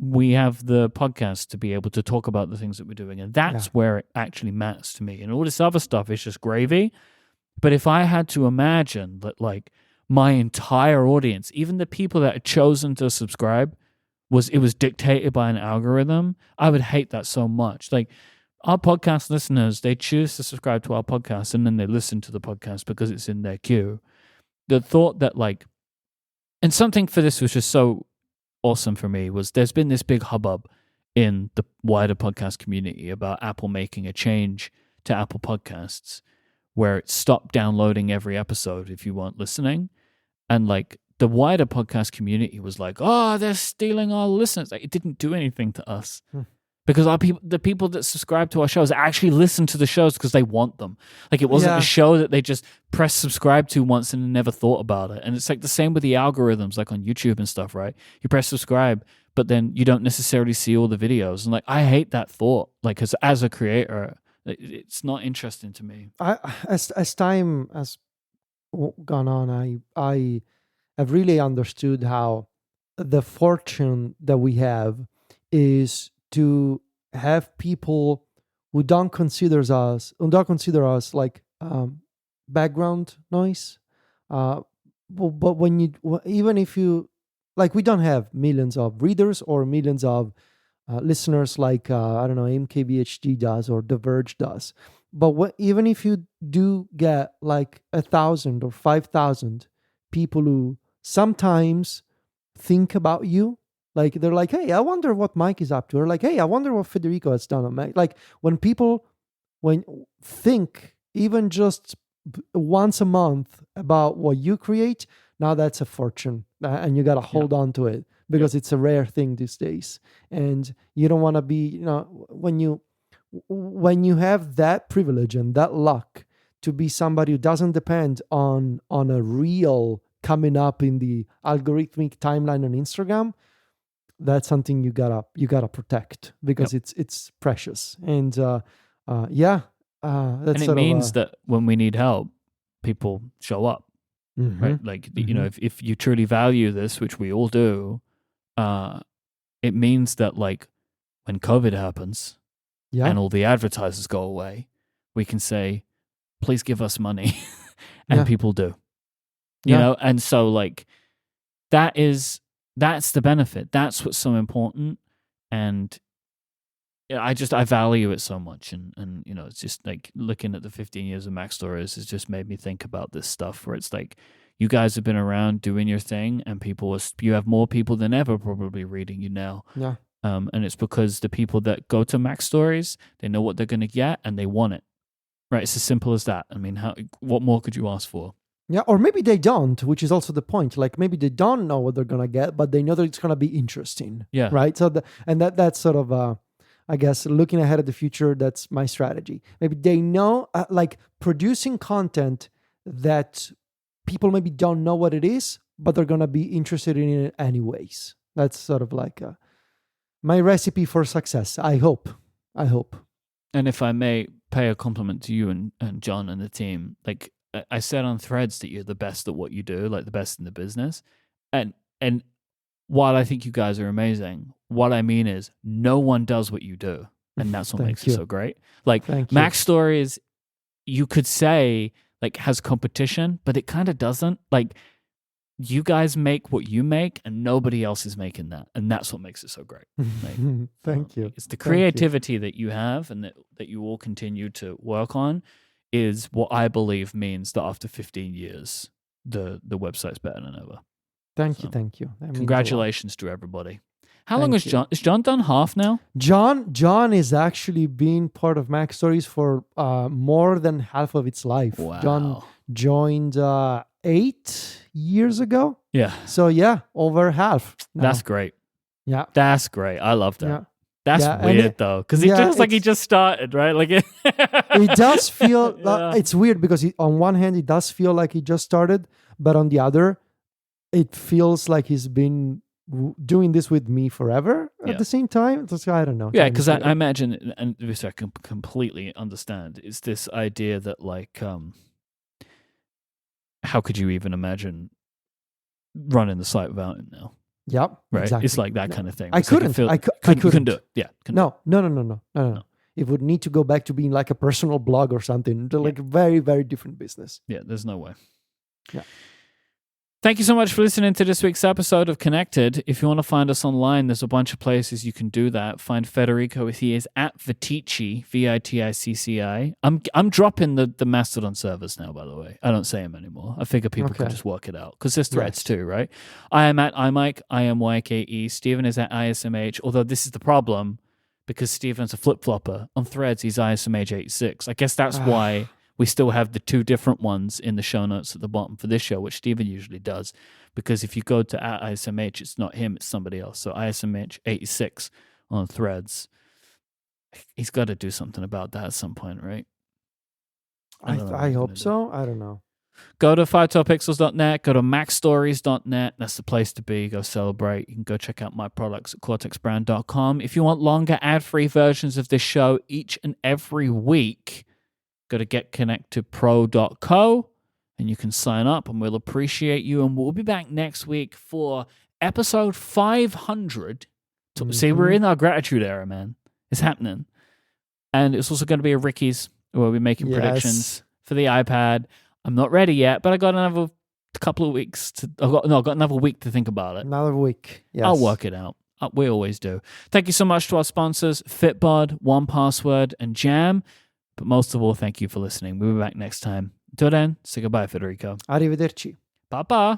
we have the podcast to be able to talk about the things that we're doing. And that's where it actually matters to me. And all this other stuff is just gravy. But if I had to imagine that, like, my entire audience, even the people that had chosen to subscribe, it was dictated by an algorithm, I would hate that so much. Like, our podcast listeners, they choose to subscribe to our podcast, and then they listen to the podcast because it's in their queue. The thought that, like, and something for this was just so awesome for me, was there's been this big hubbub in the wider podcast community about Apple making a change to Apple Podcasts where it stopped downloading every episode if you weren't listening. And, like, the wider podcast community was like, oh, they're stealing our listeners. Like, it didn't do anything to us. Because the people that subscribe to our shows actually listen to the shows because they want them. Like, it wasn't a show that they just press subscribe to once and never thought about it. And it's like the same with the algorithms, like on YouTube and stuff, right? You press subscribe, but then you don't necessarily see all the videos. And, like, I hate that thought. Like, as a creator, it's not interesting to me. As time has gone on, I have really understood how the fortune that we have is to have people who don't consider us like background noise. But even if you, like, we don't have millions of readers or millions of listeners like I don't know, MKBHD does or The Verge does. But even if you do get like 1,000 or 5,000 people who sometimes think about you, like, they're like, hey, I wonder what Myke is up to. Or like, hey, I wonder what Federico has done on Myke. Like, when people think even just once a month about what you create, now that's a fortune. And you got to hold on to it, because it's a rare thing these days. And you don't want to be, when you have that privilege and that luck to be somebody who doesn't depend on a reel coming up in the algorithmic timeline on Instagram, that's something you gotta protect, because it's precious. And that's and it means that when we need help, people show up, right? Like, if you truly value this, which we all do, it means that, like, when COVID happens and all the advertisers go away, we can say, please give us money. And Yeah. people do. You know, and so like that's the benefit. That's what's so important. And I value it so much. And you know, it's just like looking at the 15 years of Mac Stories has just made me think about this stuff where it's like you guys have been around doing your thing, and you have more people than ever probably reading you now. Yeah. And it's because the people that go to Mac Stories, they know what they're going to get and they want it. Right? It's as simple as that. I mean, what more could you ask for? Yeah, or maybe they don't, which is also the point. Like maybe they don't know what they're gonna get, but they know that it's gonna be interesting. Yeah. Right. So that's sort of I guess looking ahead at the future. That's my strategy. Maybe they know like producing content that people maybe don't know what it is, but they're gonna be interested in it anyways. That's sort of like my recipe for success. I hope. And if I may pay a compliment to you and John and the team, like I said on Threads that you're the best at what you do, like the best in the business. And while I think you guys are amazing, what I mean is no one does what you do. And that's what makes it so great. Like Mac Stories, you could say like has competition, but it kind of doesn't. Like you guys make what you make and nobody else is making that. And that's what makes it so great. Like, Thank you. It's the creativity that you have and that you all continue to work on is what I believe means that after 15 years, the website's better than ever. Thank you. That Congratulations to everybody. How long is John? Is John done half now? John is actually been part of Mac Stories for more than half of its life. Wow. John joined 8 years ago. Yeah. So yeah, over half. Now. That's great. Yeah. That's great. I love that. Yeah. That's weird though, because it feels like he just started, right? Like it does feel. It's weird because on one hand it does feel like he just started, but on the other, it feels like he's been doing this with me forever at the same time. So I don't know. Yeah, because I imagine, and this I can completely understand, it's this idea that like, how could you even imagine running the site without him now? Yep. Right. Exactly. It's like that kind of thing. I couldn't. I couldn't do it. Yeah. No. It would need to go back to being like a personal blog or something. Like a very, very different business. Yeah. There's no way. Yeah. Thank you so much for listening to this week's episode of Connected. If you want to find us online, there's a bunch of places you can do that. Find Federico. He is at Viticci, Viticci. I'm dropping the Mastodon servers now, by the way. I don't say them anymore. I figure people can just work it out because there's threads too, right? I am at iMyke, IMYKE. Stephen is at ISMH, although this is the problem because Stephen's a flip-flopper. On threads, he's ISMH86. I guess that's why we still have the two different ones in the show notes at the bottom for this show, which Stephen usually does. Because if you go to @ISMH, it's not him, it's somebody else. So ISMH86 on threads. He's got to do something about that at some point, right? I hope so. I don't know. Go to 512pixels.net, go to macstories.net. That's the place to be. Go celebrate. You can go check out my products at cortexbrand.com. If you want longer ad-free versions of this show each and every week, go to getconnectedpro.co and you can sign up and we'll appreciate you. And we'll be back next week for episode 500. See, we're in our gratitude era, man. It's happening. And it's also going to be a Ricky's where we'll be making predictions for the iPad. I'm not ready yet, but I got another couple of weeks I've got another week to think about it. Another week. Yes. I'll work it out. We always do. Thank you so much to our sponsors, Fitbod, 1Password, and Jam. But most of all, thank you for listening. We'll be back next time. Until then, say goodbye, Federico. Arrivederci. Bye-bye.